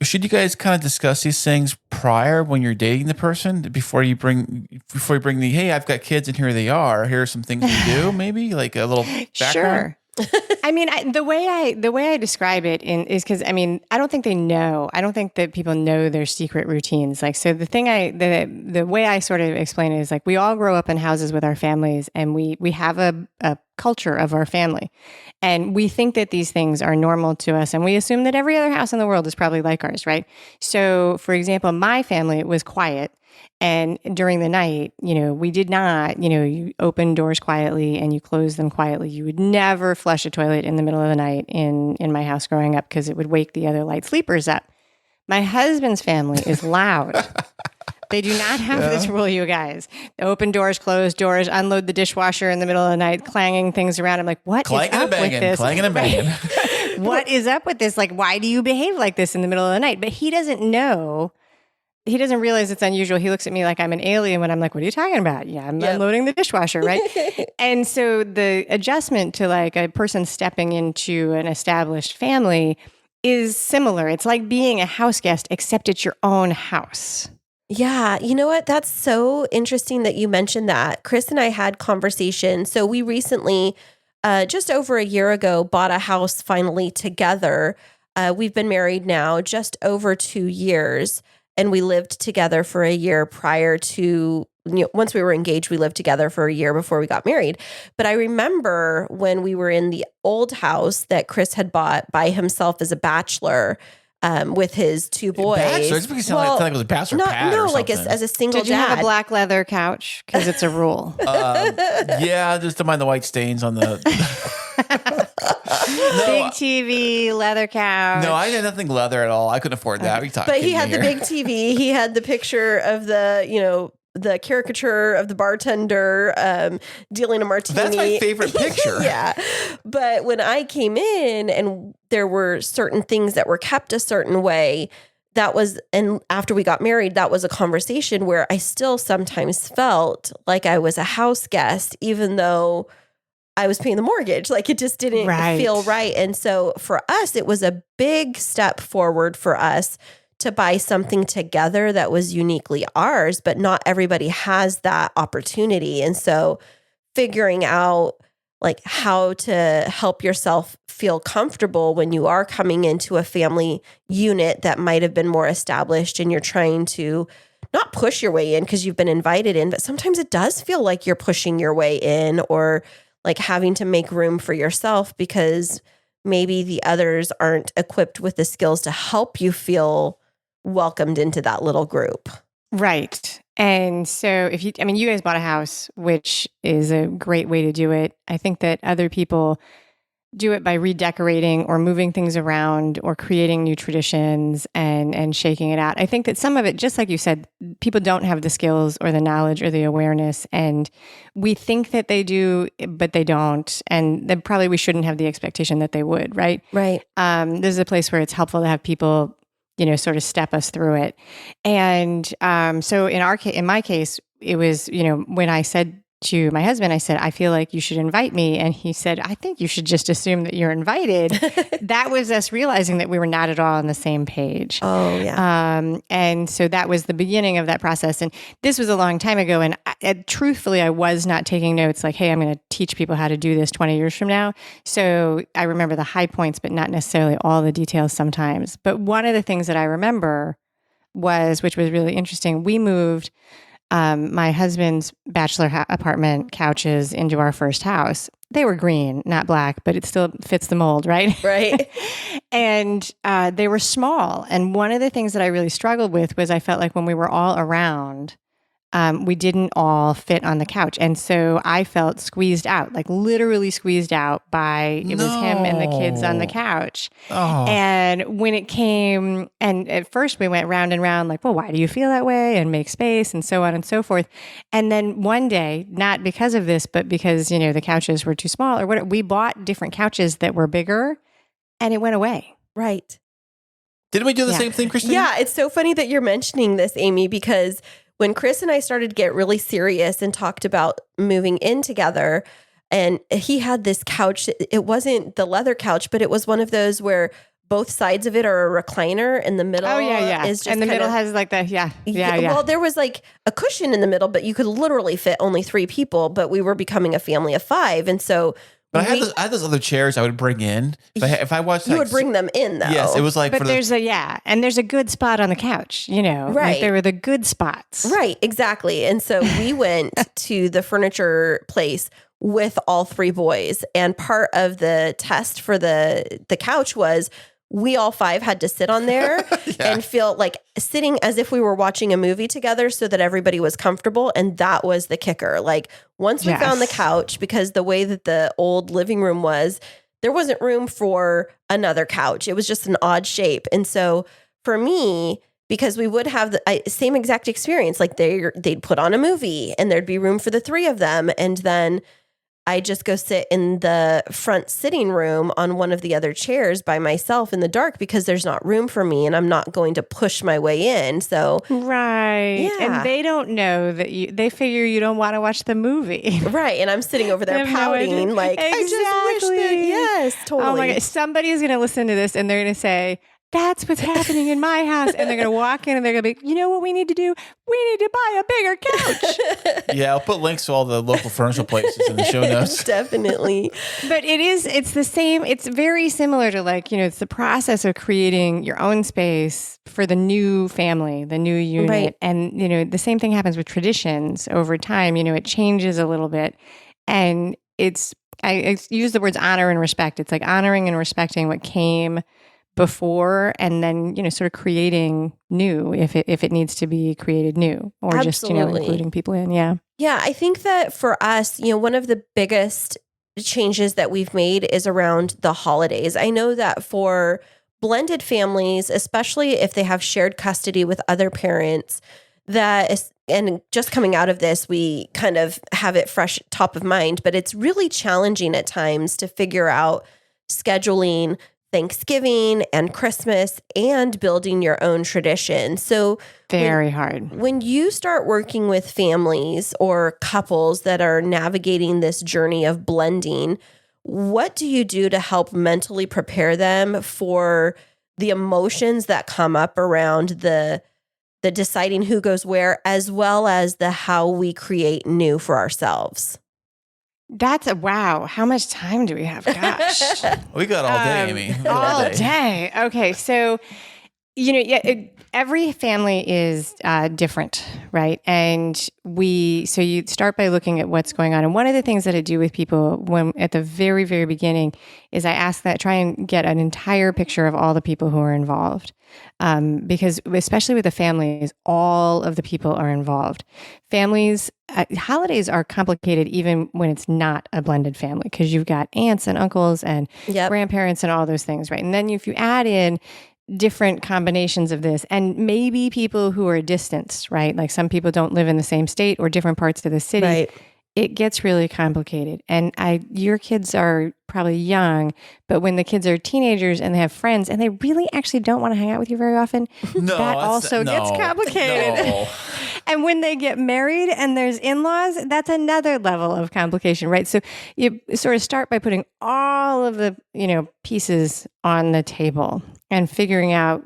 should you guys kind of discuss these things prior when you're dating the person before you bring the hey, I've got kids and here they are. Here are some things we do. Maybe like a little background. Sure. I mean, the way I describe it is because I don't think they know. I don't think that people know their secret routines. Like, so the way I sort of explain it is like we all grow up in houses with our families, and we have a culture of our family. And we think that these things are normal to us. And we assume that every other house in the world is probably like ours, right? So, for example, my family was quiet. And during the night, we did not, you open doors quietly and you close them quietly. You would never flush a toilet in the middle of the night in my house growing up because it would wake the other light sleepers up. My husband's family is loud. They do not have this rule, you guys. Open doors, close doors, unload the dishwasher in the middle of the night, clanging things around. I'm like, what is up with this? Clanging and banging. What is up with this? Like, why do you behave like this in the middle of the night? But he doesn't know. He doesn't realize it's unusual. He looks at me like I'm an alien when I'm like, what are you talking about? Yeah, I'm unloading the dishwasher, right? And so the adjustment to like a person stepping into an established family is similar. It's like being a house guest, except it's your own house. Yeah. You know what? That's so interesting that you mentioned that. Kris and I had conversation. So we recently, just over a year ago, bought a house finally together. We've been married now just over 2 years, and we lived together for a year prior to, once we were engaged, we lived together for a year before we got married. But I remember when we were in the old house that Kris had bought by himself as a bachelor, with his 2 boys. Bachelor? It's because it sounded like it was a bachelor pad or like something. as a single Did you dad. have a black leather couch? Because it's a rule. Yeah, just to mind the white stains on the... Big TV, leather couch. No, I had nothing leather at all. I couldn't afford that. But he had the big TV. He had the picture of the caricature of the bartender dealing a martini. That's my favorite picture. Yeah. But when I came in and there were certain things that were kept a certain way, and after we got married, that was a conversation where I still sometimes felt like I was a house guest, even though I was paying the mortgage. Like it just didn't feel right. And so for us, it was a big step forward for us to buy something together that was uniquely ours, but not everybody has that opportunity. And so figuring out like how to help yourself feel comfortable when you are coming into a family unit that might have been more established and you're trying to not push your way in because you've been invited in, but sometimes it does feel like you're pushing your way in or like having to make room for yourself because maybe the others aren't equipped with the skills to help you feel welcomed into that little group. Right. And so you guys bought a house, which is a great way to do it. I think that other people do it by redecorating or moving things around or creating new traditions and shaking it out. I think that some of it, just like you said, people don't have the skills or the knowledge or the awareness. And we think that they do, but they don't. And then probably we shouldn't have the expectation that they would, right? Right. This is a place where it's helpful to have people sort of step us through it. And so in my case, it was, when I said to my husband, I said, I feel like you should invite me. And he said, I think you should just assume that you're invited. That was us realizing that we were not at all on the same page. Oh, yeah. And so that was the beginning of that process. And this was a long time ago. And truthfully, I was not taking notes like, hey, I'm going to teach people how to do this 20 years from now. So I remember the high points, but not necessarily all the details sometimes. But one of the things that I remember which was really interesting, we moved my husband's bachelor apartment couches into our first house. They were green, not black, but it still fits the mold, right? Right. And they were small. And one of the things that I really struggled with was I felt like when we were all around, we didn't all fit on the couch. And so I felt squeezed out, like literally squeezed out by, it was him and the kids on the couch. Oh. And when it came, and at first we went round and round like, well, why do you feel that way? And make space and so on and so forth. And then one day, not because of this, but because, the couches were too small or whatever, we bought different couches that were bigger and it went away. Right. Didn't we do the same thing, Kristine? Yeah. It's so funny that you're mentioning this, Amy, because when Kris and I started to get really serious and talked about moving in together, and he had this couch, it wasn't the leather couch, but it was one of those where both sides of it are a recliner and the middle is just and the middle has like that. Yeah. Well, there was like a cushion in the middle, but you could literally fit only 3 people, but we were becoming a family of 5. And so But I had those other chairs I would bring in. If I watched, you would bring them in, though. Yes, it was like. But there's a good spot on the couch, Right. Like there were the good spots. Right, exactly. And so we went to the furniture place with all three boys. And part of the test for the couch was we all five had to sit on there and feel like sitting as if we were watching a movie together so that everybody was comfortable. And that was the kicker. Like once we found the couch, because the way that the old living room was, there wasn't room for another couch. It was just an odd shape. And so for me, because we would have the same exact experience, like they'd put on a movie and there'd be room for the three of them. And then I just go sit in the front sitting room on one of the other chairs by myself in the dark because there's not room for me and I'm not going to push my way in. So, right. Yeah. And they don't know that they figure you don't want to watch the movie. Right. And I'm sitting over there They have no pouting idea. like, I just wish that, yes, totally. Oh my God. Somebody is going to listen to this and they're going to say, that's what's happening in my house. And they're going to walk in and they're going to be, you know what we need to do? We need to buy a bigger couch. Yeah, I'll put links to all the local furniture places in the show notes. Definitely. But it's the same. It's very similar to like, it's the process of creating your own space for the new family, the new unit. Right. And, the same thing happens with traditions over time. It changes a little bit. And I use the words honor and respect. It's like honoring and respecting what came before and then, sort of creating new if it needs to be created new or Absolutely. just, including people in. Yeah. Yeah. I think that for us, one of the biggest changes that we've made is around the holidays. I know that for blended families, especially if they have shared custody with other parents, and just coming out of this, we kind of have it fresh top of mind, but it's really challenging at times to figure out scheduling Thanksgiving and Christmas and building your own tradition. So very hard. When you start working with families or couples that are navigating this journey of blending, what do you do to help mentally prepare them for the emotions that come up around the deciding who goes where, as well as the how we create new for ourselves? That's wow. How much time do we have? Gosh. We got all day, Amy. We got All day. Okay. So, every family is different, right? And so you start by looking at what's going on. And one of the things that I do with people when at the very, very beginning is I ask that, try and get an entire picture of all the people who are involved. Because especially with the families, all of the people are involved. Families, holidays are complicated even when it's not a blended family because you've got aunts and uncles and grandparents and all those things, right? And then if you add in different combinations of this and maybe people who are distanced, right? Like some people don't live in the same state or different parts of the city. Right. It gets really complicated. And your kids are probably young, but when the kids are teenagers and they have friends and they really actually don't want to hang out with you very often, that also gets complicated. No. And when they get married and there's in-laws, that's another level of complication, right? So you sort of start by putting all of the, pieces on the table and figuring out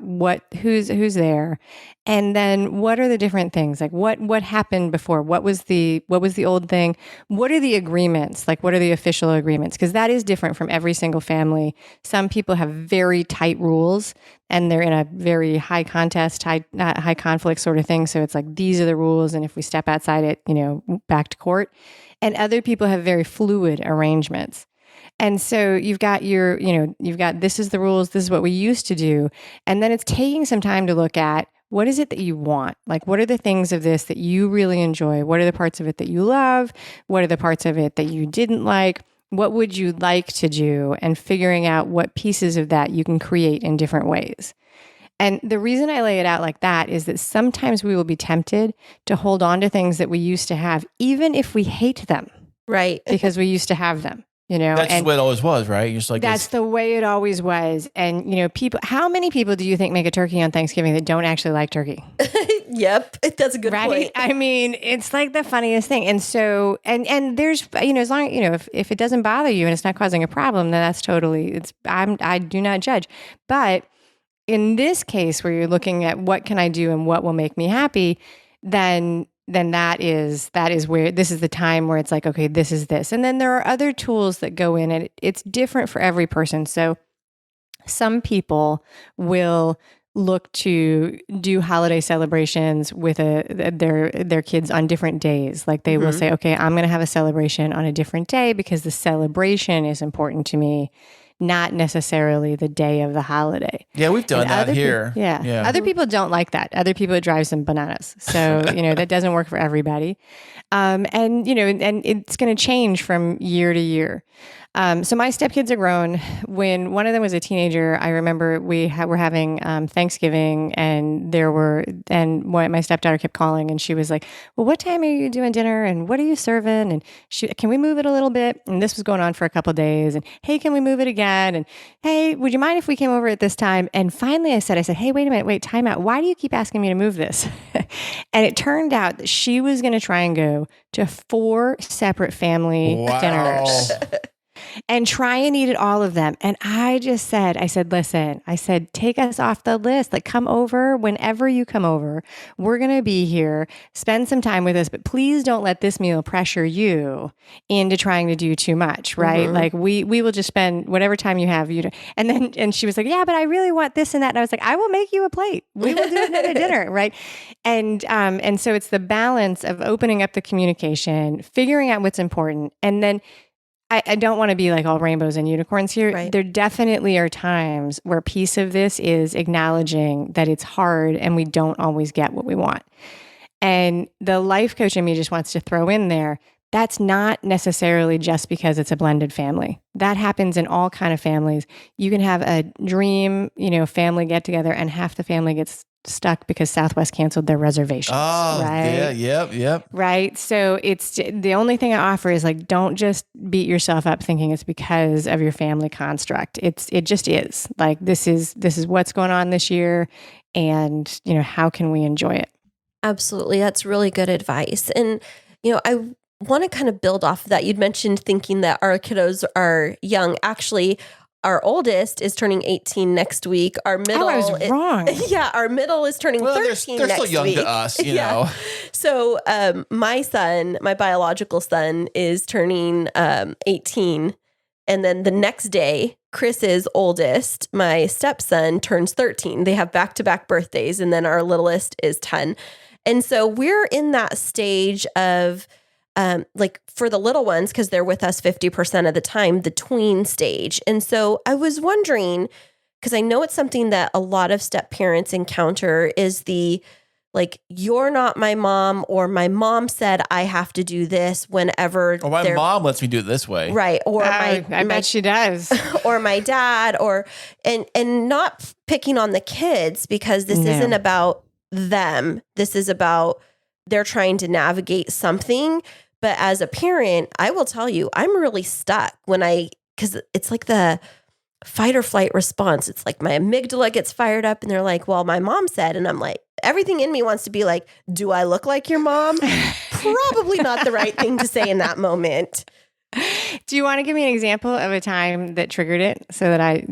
who's there. And then what are the different things? Like what happened before? What was the old thing? What are the agreements? Like what are the official agreements? Because that is different from every single family. Some people have very tight rules and they're in a very high contest, high conflict sort of thing. So it's like, these are the rules. And if we step outside it, back to court. And other people have very fluid arrangements. And so you've got this is the rules, this is what we used to do. And then it's taking some time to look at what is it that you want? Like, what are the things of this that you really enjoy? What are the parts of it that you love? What are the parts of it that you didn't like? What would you like to do? And figuring out what pieces of that you can create in different ways. And the reason I lay it out like that is that sometimes we will be tempted to hold on to things that we used to have, even if we hate them. Right. Because we used to have them. That's just the way it always was, right? You're just like, that's the way it always was. And, people, how many people do you think make a turkey on Thanksgiving that don't actually like turkey? Yep. That's a good point. I mean, it's like the funniest thing. And so, and there's, as long, if it doesn't bother you and it's not causing a problem, then that's totally, I do not judge. But in this case where you're looking at what can I do and what will make me happy, then that is where this is the time where it's like, okay, this is this. And then there are other tools that go in and it's different for every person. So some people will look to do holiday celebrations with their kids on different days. Like they will say, okay, I'm going to have a celebration on a different day because the celebration is important to me, not necessarily the day of the holiday. Yeah, we've done that here. Yeah. Other people don't like that. Other people, it drives them bananas. So, that doesn't work for everybody. And it's going to change from year to year. So my stepkids are grown. When one of them was a teenager, I remember we were having Thanksgiving, and my stepdaughter kept calling, and she was like, "Well, what time are you doing dinner? And what are you serving? And can we move it a little bit?" And this was going on for a couple of days. And hey, can we move it again? And hey, would you mind if we came over at this time? And finally, I said, "Hey, wait a minute, time out. Why do you keep asking me to move this?" And it turned out that she was going to try and go to 4 separate family dinners. And try and eat at all of them. And I said, listen, take us off the list. Like, come over whenever you come over. We're going to be here. Spend some time with us, but please don't let this meal pressure you into trying to do too much, right? Like we will just spend whatever time you have. And she was like, yeah, but I really want this and that. And I was like, I will make you a plate. We will do another dinner, right? And so it's the balance of opening up the communication, figuring out what's important, and then I don't want to be like all rainbows and unicorns here. Right. There definitely are times where a piece of this is acknowledging that it's hard and we don't always get what we want. And the life coach in me just wants to throw in there, that's not necessarily just because it's a blended family. That happens in all kind of families. You can have a dream, family get together, and half the family gets stuck because Southwest canceled their reservations. Oh, right? Yeah, yep. Right. So it's the only thing I offer is like, don't just beat yourself up thinking it's because of your family construct. It just is like, this is what's going on this year. And how can we enjoy it? Absolutely. That's really good advice. And, I want to kind of build off of that. You'd mentioned thinking that our kiddos are young. Actually, our oldest is turning 18 next week. Our middle, I was wrong. Yeah, our middle is turning 13 next week. They're still young to us, you know. So my son, my biological son, is turning 18. And then the next day, Kris's oldest, my stepson, turns 13. They have back-to-back birthdays. And then our littlest is 10. And so we're in that stage of like for the little ones, because they're with us 50% of the time, the tween stage. And so I was wondering, because I know it's something that a lot of step parents encounter, is the like, you're not my mom, or my mom said I have to do this whenever. Or my mom lets me do it this way. Right. Or I bet she does. Or my dad, and not picking on the kids, because this isn't about them. This is about they're trying to navigate something. But as a parent, I will tell you, I'm really stuck because it's like the fight or flight response. It's like my amygdala gets fired up and they're like, well, my mom said, and I'm like, everything in me wants to be like, do I look like your mom? Probably not the right thing to say in that moment. Do you want to give me an example of a time that triggered it so that I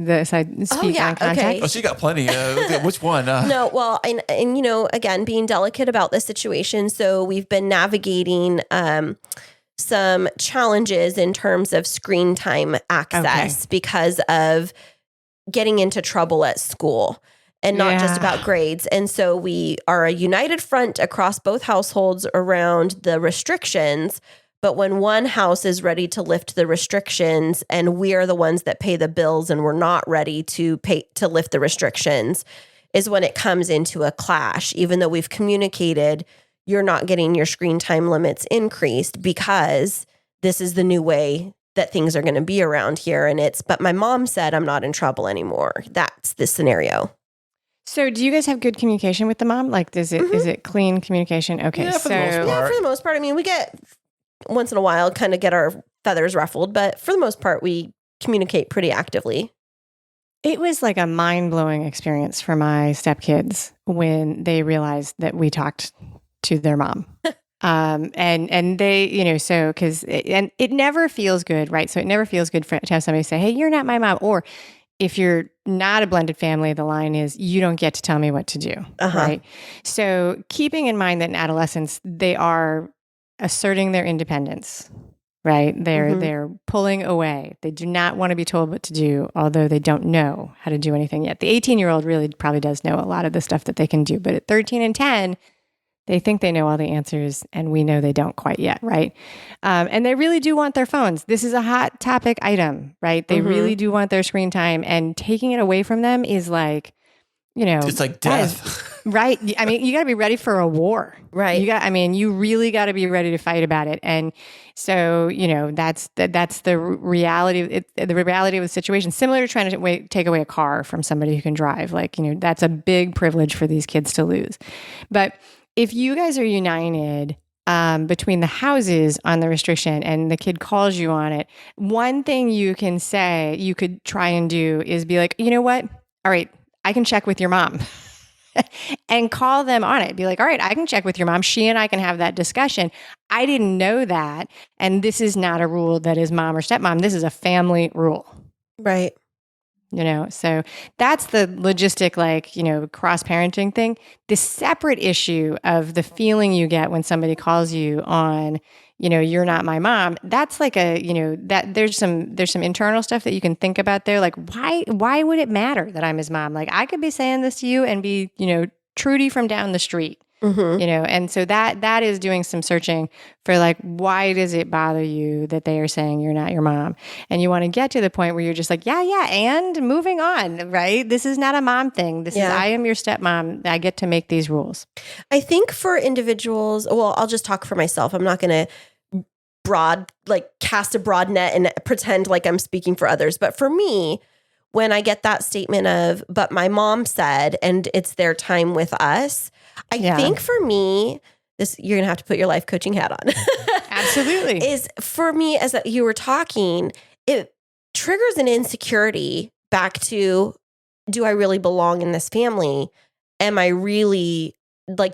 speak on context? Okay. Oh, she got plenty. Which one? No, well, and again, being delicate about the situation. So we've been navigating some challenges in terms of screen time access because of getting into trouble at school. And not just about grades. And so we are a united front across both households around the restrictions. But when one house is ready to lift the restrictions and we are the ones that pay the bills and we're not ready to lift the restrictions, is when it comes into a clash, even though we've communicated, you're not getting your screen time limits increased because this is the new way that things are going to be around here. But my mom said I'm not in trouble anymore. That's the scenario. So do you guys have good communication with the mom? Like, is it clean communication? Okay. Yeah, for the most part. I mean, we get once in a while kind of get our feathers ruffled, but for the most part, we communicate pretty actively. It was like a mind-blowing experience for my stepkids when they realized that we talked to their mom. And they, so because it never feels good, right? So it never feels good to have somebody say, hey, you're not my mom. Or if you're not a blended family, the line is, you don't get to tell me what to do, right? So keeping in mind that in adolescence, they are asserting their independence. right? They're pulling away. They do not want to be told what to do, although they don't know how to do anything yet. The 18-year-old really probably does know a lot of the stuff that they can do, but at 13 and 10, they think they know all the answers, and we know they don't quite yet, right? And they really do want their phones. This is a hot topic item, right? They really do want their screen time, and taking it away from them is like, it's like death. Right. I mean, you got to be ready for a war. Right. You really got to be ready to fight about it. And so, that's the reality. The reality of the situation, similar to trying to take away a car from somebody who can drive. Like, that's a big privilege for these kids to lose. But if you guys are united between the houses on the restriction and the kid calls you on it, one thing you could try and do is be like, you know what? All right, I can check with your mom. And call them on it. Be like, all right, I can check with your mom. She and I can have that discussion. I didn't know that. And this is not a rule that is mom or stepmom. This is a family rule. Right. So that's the logistic, cross-parenting thing. The separate issue of the feeling you get when somebody calls you on, you're not my mom. That's like that there's some internal stuff that you can think about there. Like, why would it matter that I'm his mom? Like, I could be saying this to you and be, Trudy from down the street. And so that is doing some searching for like, why does it bother you that they are saying you're not your mom? And you want to get to the point where you're just like, yeah, and moving on, right? This is not a mom thing. This is, I am your stepmom. I get to make these rules. I think for individuals, well, I'll just talk for myself. I'm not going to cast a broad net and pretend like I'm speaking for others. But for me, when I get that statement of, but my mom said, and it's their time with us, I think for me, you're going to have to put your life coaching hat on. Absolutely. Is for me, as you were talking, it triggers an insecurity back to, do I really belong in this family? Am I really,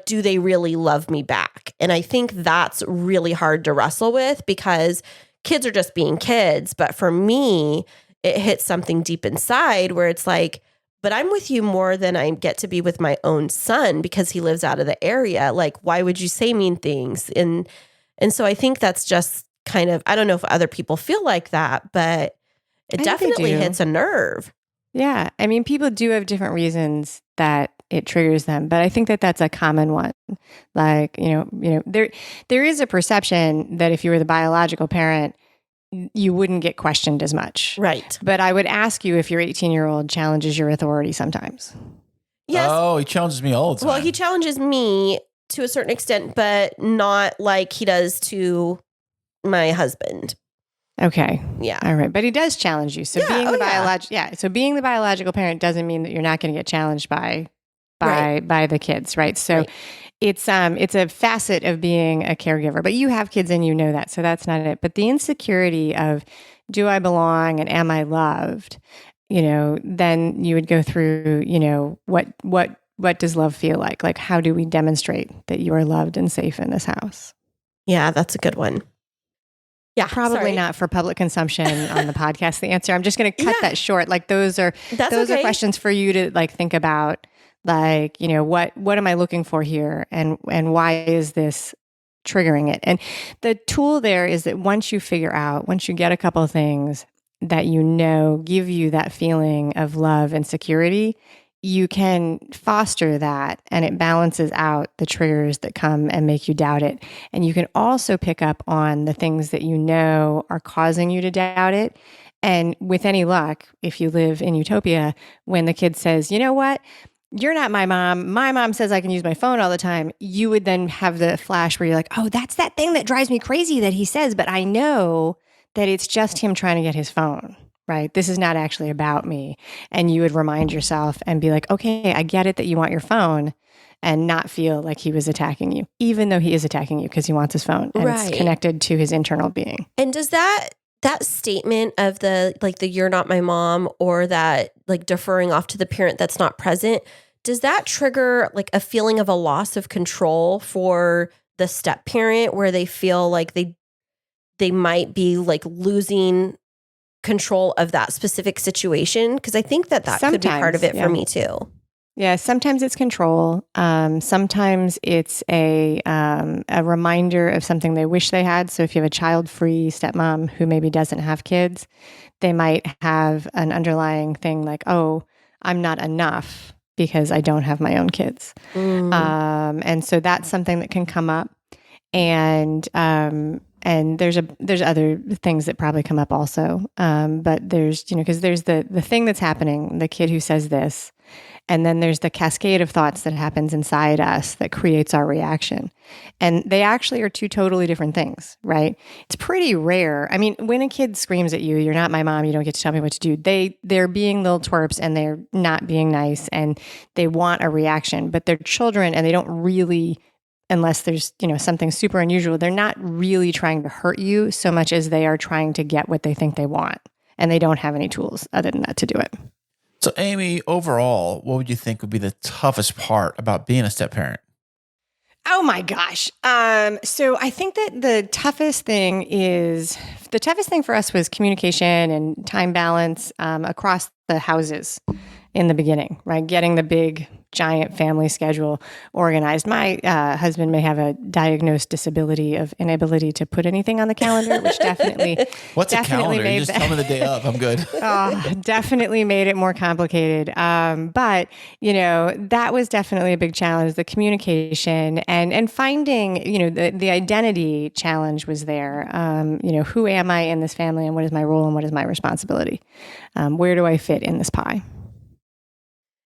do they really love me back? And I think that's really hard to wrestle with because kids are just being kids. But for me, it hits something deep inside where it's like, but I'm with you more than I get to be with my own son because he lives out of the area. Like, why would you say mean things? And so I think that's just kind of, I don't know if other people feel like that, but it definitely hits a nerve. Yeah. I mean, people do have different reasons that it triggers them, but I think that that's a common one. Like, there is a perception that if you were the biological parent, you wouldn't get questioned as much. Right. But I would ask you if your 18-year-old challenges your authority sometimes. Yes. Oh, he challenges me all the time. Well, he challenges me to a certain extent, but not like he does to my husband. Okay. Yeah. All right. But he does challenge you. So being the biological parent doesn't mean that you're not going to get challenged by the kids, right? So it's a facet of being a caregiver, but you have kids and you know that, so that's not it. But the insecurity of, do I belong and am I loved? Then you would go through, what does love feel like? Like, how do we demonstrate that you are loved and safe in this house? Yeah, that's a good one. Yeah, probably not for public consumption on the podcast. The answer, I'm just going to cut that short. Like, those are questions for you to think about. Like, what am I looking for here? And why is this triggering it? And the tool there is that once you get a couple of things that give you that feeling of love and security, you can foster that and it balances out the triggers that come and make you doubt it. And you can also pick up on the things that are causing you to doubt it. And with any luck, if you live in utopia, when the kid says, you know what? You're not my mom. My mom says I can use my phone all the time. You would then have the flash where you're like, oh, that's that thing that drives me crazy that he says, but I know that it's just him trying to get his phone, right? This is not actually about me. And you would remind yourself and be like, okay, I get it that you want your phone, and not feel like he was attacking you, even though he is attacking you because he wants his phone and it's connected to his internal being. And does that statement of the you're not my mom, or that deferring off to the parent that's not present, does that trigger a feeling of a loss of control for the step parent, where they feel like they might be losing control of that specific situation? Because I think that could be part of it for me too. Yeah, sometimes it's control. Sometimes it's a reminder of something they wish they had. So if you have a child-free stepmom who maybe doesn't have kids, they might have an underlying thing like, "Oh, I'm not enough because I don't have my own kids." And so that's something that can come up. And there's other things that probably come up also. But there's, because there's the thing that's happening, the kid who says this, and then there's the cascade of thoughts that happens inside us that creates our reaction. And they actually are two totally different things, right? It's pretty rare. I mean, when a kid screams at you, "You're not my mom, you don't get to tell me what to do." They're being little twerps and they're not being nice and they want a reaction, but they're children and they don't really, unless there's, something super unusual, they're not really trying to hurt you so much as they are trying to get what they think they want. And they don't have any tools other than that to do it. So, Amy, overall, what would you think would be the toughest part about being a step parent? Oh my gosh. So I think that the toughest thing for us was communication and time balance across the houses in the beginning, right? Getting the big, giant family schedule organized. My husband may have a diagnosed disability of inability to put anything on the calendar, which definitely What's definitely a calendar? You just tell me the day of. I'm good. Definitely made it more complicated. But that was definitely a big challenge. The communication and finding, the identity challenge was there. Who am I in this family, and what is my role, and what is my responsibility? Where do I fit in this pie?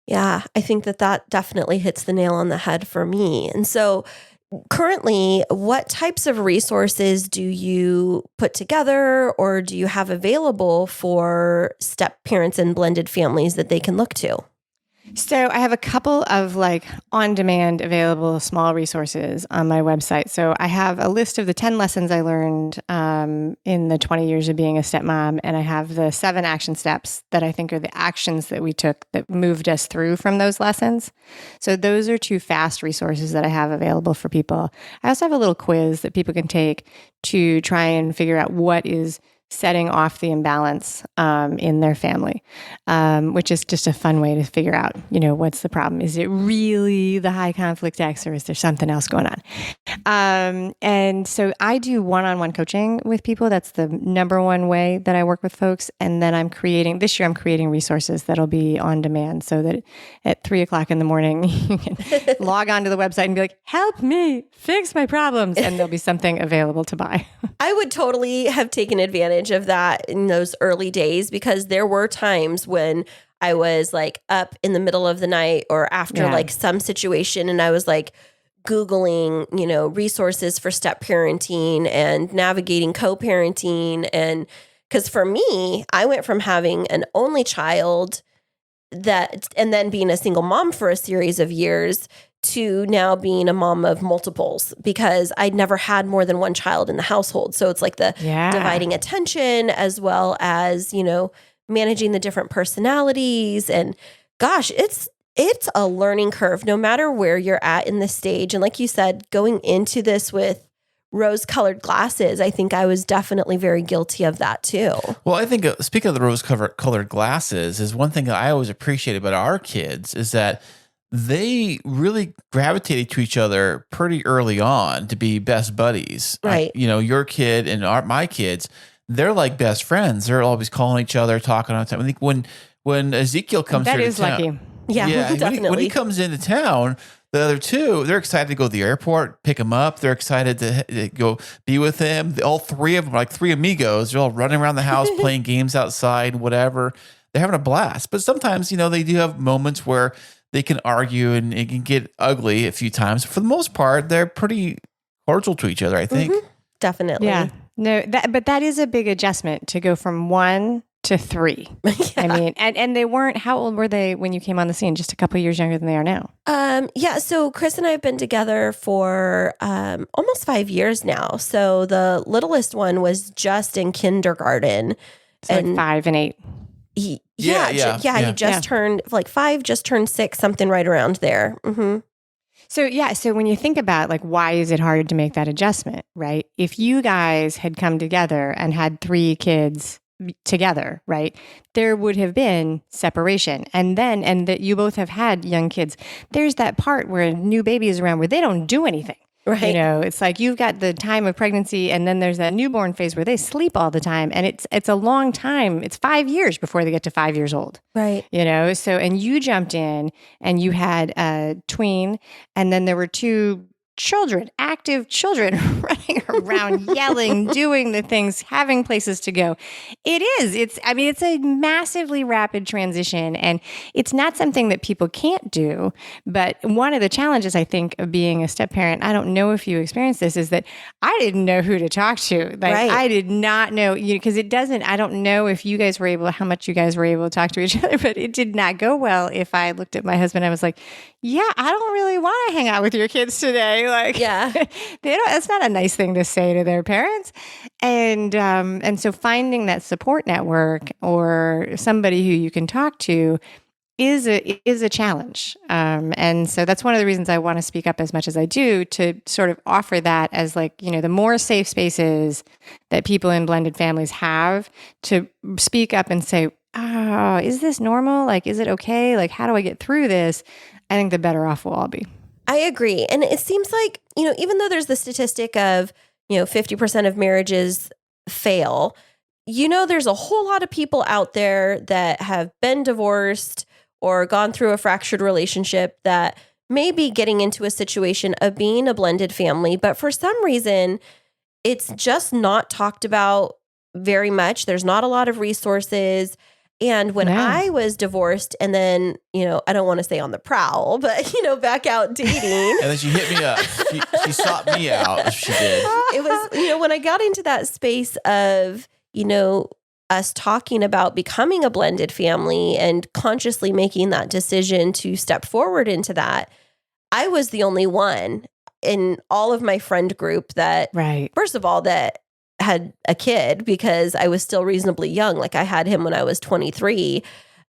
Yeah, I think that definitely hits the nail on the head for me. And so currently, what types of resources do you put together or do you have available for step parents and blended families that they can look to? So I have a couple of on-demand available small resources on my website. So I have a list of the 10 lessons I learned in the 20 years of being a stepmom, and I have the 7 action steps that I think are the actions that we took that moved us through from those lessons. So those are 2 fast resources that I have available for people. I also have a little quiz that people can take to try and figure out what is setting off the imbalance in their family, which is just a fun way to figure out, what's the problem? Is it really the high conflict X, or is there something else going on? And so I do one-on-one coaching with people. That's the number one way that I work with folks. And then this year I'm creating resources that'll be on demand so that at 3:00 in the morning, you can log onto the website and be like, "Help me fix my problems." And there'll be something available to buy. I would totally have taken advantage of that in those early days, because there were times when I was up in the middle of the night or after some situation, and I was Googling, resources for step parenting and navigating co-parenting. And because for me, I went from having an only child and then being a single mom for a series of years to now being a mom of multiples, because I'd never had more than one child in the household. So it's the dividing attention as well as, managing the different personalities. And gosh, it's a learning curve no matter where you're at in the stage. And like you said, going into this with rose-colored glasses, I think I was definitely very guilty of that too. Well, I think speaking of the rose-colored glasses, is one thing that I always appreciate about our kids is that they really gravitated to each other pretty early on to be best buddies. Right. Your kid and my kids, they're like best friends. They're always calling each other, talking all the time. I think when Ezekiel comes here to town, lucky. Yeah, definitely. When he comes into town, the other 2, they're excited to go to the airport, pick him up. They're excited to go be with him. All 3 of them, like 3 amigos, they're all running around the house, playing games outside, whatever. They're having a blast. But sometimes, they do have moments where they can argue and it can get ugly a few times. For the most part, they're pretty cordial to each other, I think. Mm-hmm. Definitely. Yeah. No, but that is a big adjustment to go from 1 to 3. Yeah. I mean, and they weren't, how old were they when you came on the scene? Just a couple of years younger than they are now. Yeah. So Kris and I have been together for almost 5 years now. So the littlest one was just in kindergarten. So and 5 and 8. He just turned 5, just turned 6, something right around there. Mm-hmm. So when you think about why is it hard to make that adjustment, right? If you guys had come together and had 3 kids together, right? There would have been separation. And that you both have had young kids. There's that part where a new baby is around where they don't do anything. Right. You know, it's like you've got the time of pregnancy, and then there's that newborn phase where they sleep all the time. And it's a long time. It's 5 years before they get to 5 years old. Right. You know, so, and you jumped in and you had a tween, and then there were two children, active children running around, yelling, doing the things, having places to go. It's a massively rapid transition, and it's not something that people can't do. But one of the challenges, I think, of being a step parent, I don't know if you experienced this, is that I didn't know who to talk to. Like, Right. I did not know, because I don't know if you guys were how much you guys were able to talk to each other, but it did not go well if I looked at my husband. I was like, yeah, I don't really want to hang out with your kids today. Like, Yeah. that's not a nice thing to say to their parents. And so finding that support network or somebody who you can talk to is a challenge. And so that's one of the reasons I want to speak up as much as I do, to sort of offer that as the more safe spaces that people in blended families have to speak up and say, oh, is this normal? Like, is it okay? Like, how do I get through this? I think the better off we'll all be. I agree. And it seems like, even though there's the statistic of, 50% of marriages fail, there's a whole lot of people out there that have been divorced or gone through a fractured relationship that may be getting into a situation of being a blended family. But for some reason, it's just not talked about very much. There's not a lot of resources. And when I was divorced and then, I don't want to say on the prowl, but, back out dating. And then she hit me up. She sought me out. She did. It was, when I got into that space of, us talking about becoming a blended family and consciously making that decision to step forward into that, I was the only one in all of my friend group that, first of all, that had a kid, because I was still reasonably young. Like, I had him when I was 23,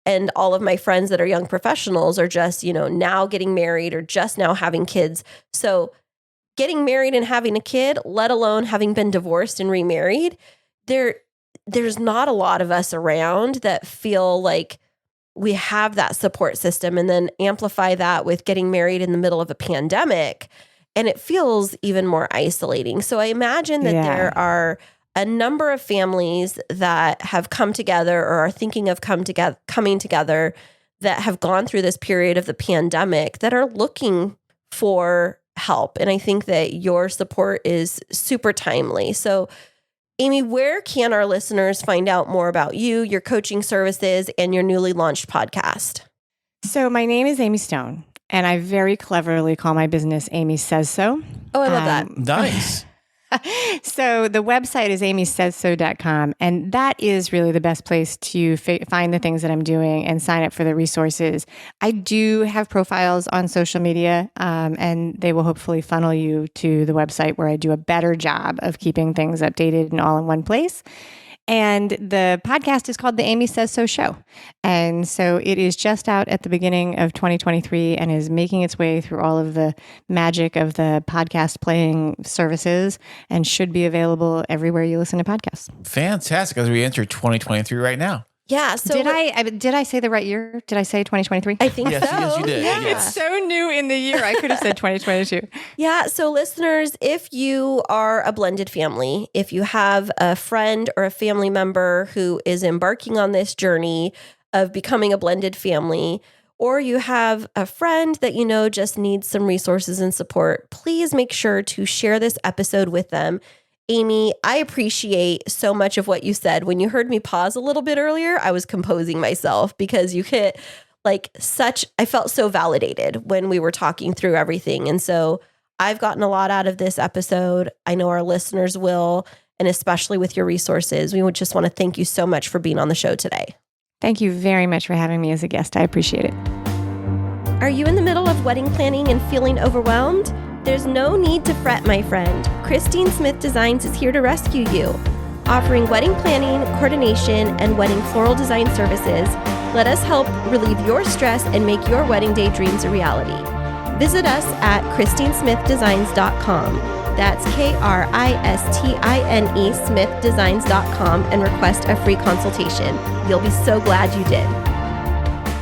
and all of my friends that are young professionals are just, now getting married or just now having kids. So getting married and having a kid, let alone having been divorced and remarried, there's not a lot of us around that feel like we have that support system, and then amplify that with getting married in the middle of a pandemic. And it feels even more isolating. So I imagine that there are a number of families that have come together or are thinking of coming together that have gone through this period of the pandemic that are looking for help. And I think that your support is super timely. So, Amy, where can our listeners find out more about you, your coaching services, and your newly launched podcast? So my name is Amy Stone, and I very cleverly call my business Amy Says So. Oh, I love that. Nice. So the website is amysaysso.com, and that is really the best place to find the things that I'm doing and sign up for the resources. I do have profiles on social media, and they will hopefully funnel you to the website, where I do a better job of keeping things updated and all in one place. And the podcast is called The Amy Says So Show. And so it is just out at the beginning of 2023 and is making its way through all of the magic of the podcast playing services, and should be available everywhere you listen to podcasts. Fantastic. As we enter 2023 right now. Yeah. So did I say the right year? Did I say 2023? I think Yes, so. yes, you did. Yeah. Yes. It's so new in the year. I could have said 2022. Yeah. So listeners, if you are a blended family, if you have a friend or a family member who is embarking on this journey of becoming a blended family, or you have a friend that just needs some resources and support, please make sure to share this episode with them. Amy, I appreciate so much of what you said. When you heard me pause a little bit earlier, I was composing myself, because you hit I felt so validated when we were talking through everything. And so I've gotten a lot out of this episode. I know our listeners will, and especially with your resources. We would just want to thank you so much for being on the show today. Thank you very much for having me as a guest. I appreciate it. Are you in the middle of wedding planning and feeling overwhelmed? There's no need to fret, my friend. Kristine Smith Designs is here to rescue you. Offering wedding planning, coordination, and wedding floral design services, let us help relieve your stress and make your wedding day dreams a reality. Visit us at KristineSmithDesigns.com. That's Kristine, smithdesigns.com, and request a free consultation. You'll be so glad you did.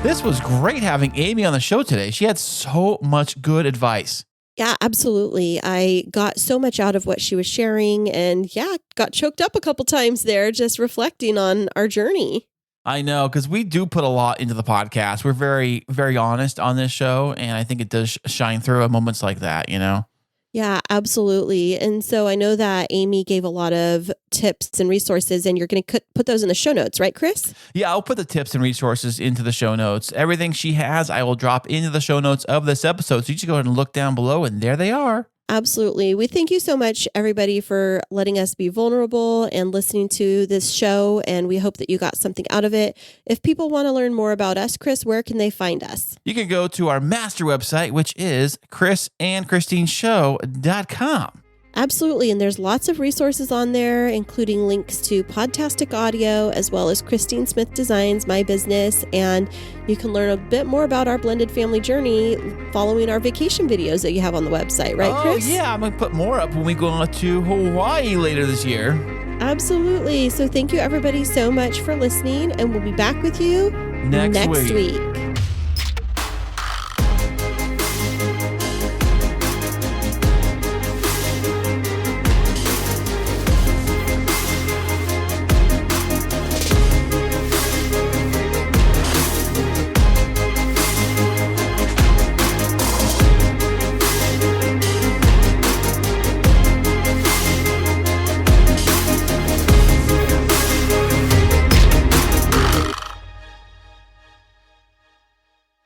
This was great having Amy on the show today. She had so much good advice. Yeah, absolutely. I got so much out of what she was sharing and got choked up a couple times there just reflecting on our journey. I know, because we do put a lot into the podcast. We're very, very honest on this show, and I think it does shine through at moments like that, you know? Yeah, absolutely. And so I know that Amy gave a lot of tips and resources, and you're going to put those in the show notes, right, Kris? Yeah, I'll put the tips and resources into the show notes. Everything she has, I will drop into the show notes of this episode. So you just go ahead and look down below, and there they are. Absolutely. We thank you so much, everybody, for letting us be vulnerable and listening to this show. And we hope that you got something out of it. If people want to learn more about us, Kris, where can they find us? You can go to our master website, which is krisandkristineshow.com. Absolutely. And there's lots of resources on there, including links to Podtastic Audio, as well as Kristine Smith Designs, my business. And you can learn a bit more about our blended family journey following our vacation videos that you have on the website, right, Kris? Oh, yeah. I'm going to put more up when we go to Hawaii later this year. Absolutely. So thank you, everybody, so much for listening. And we'll be back with you next week. week.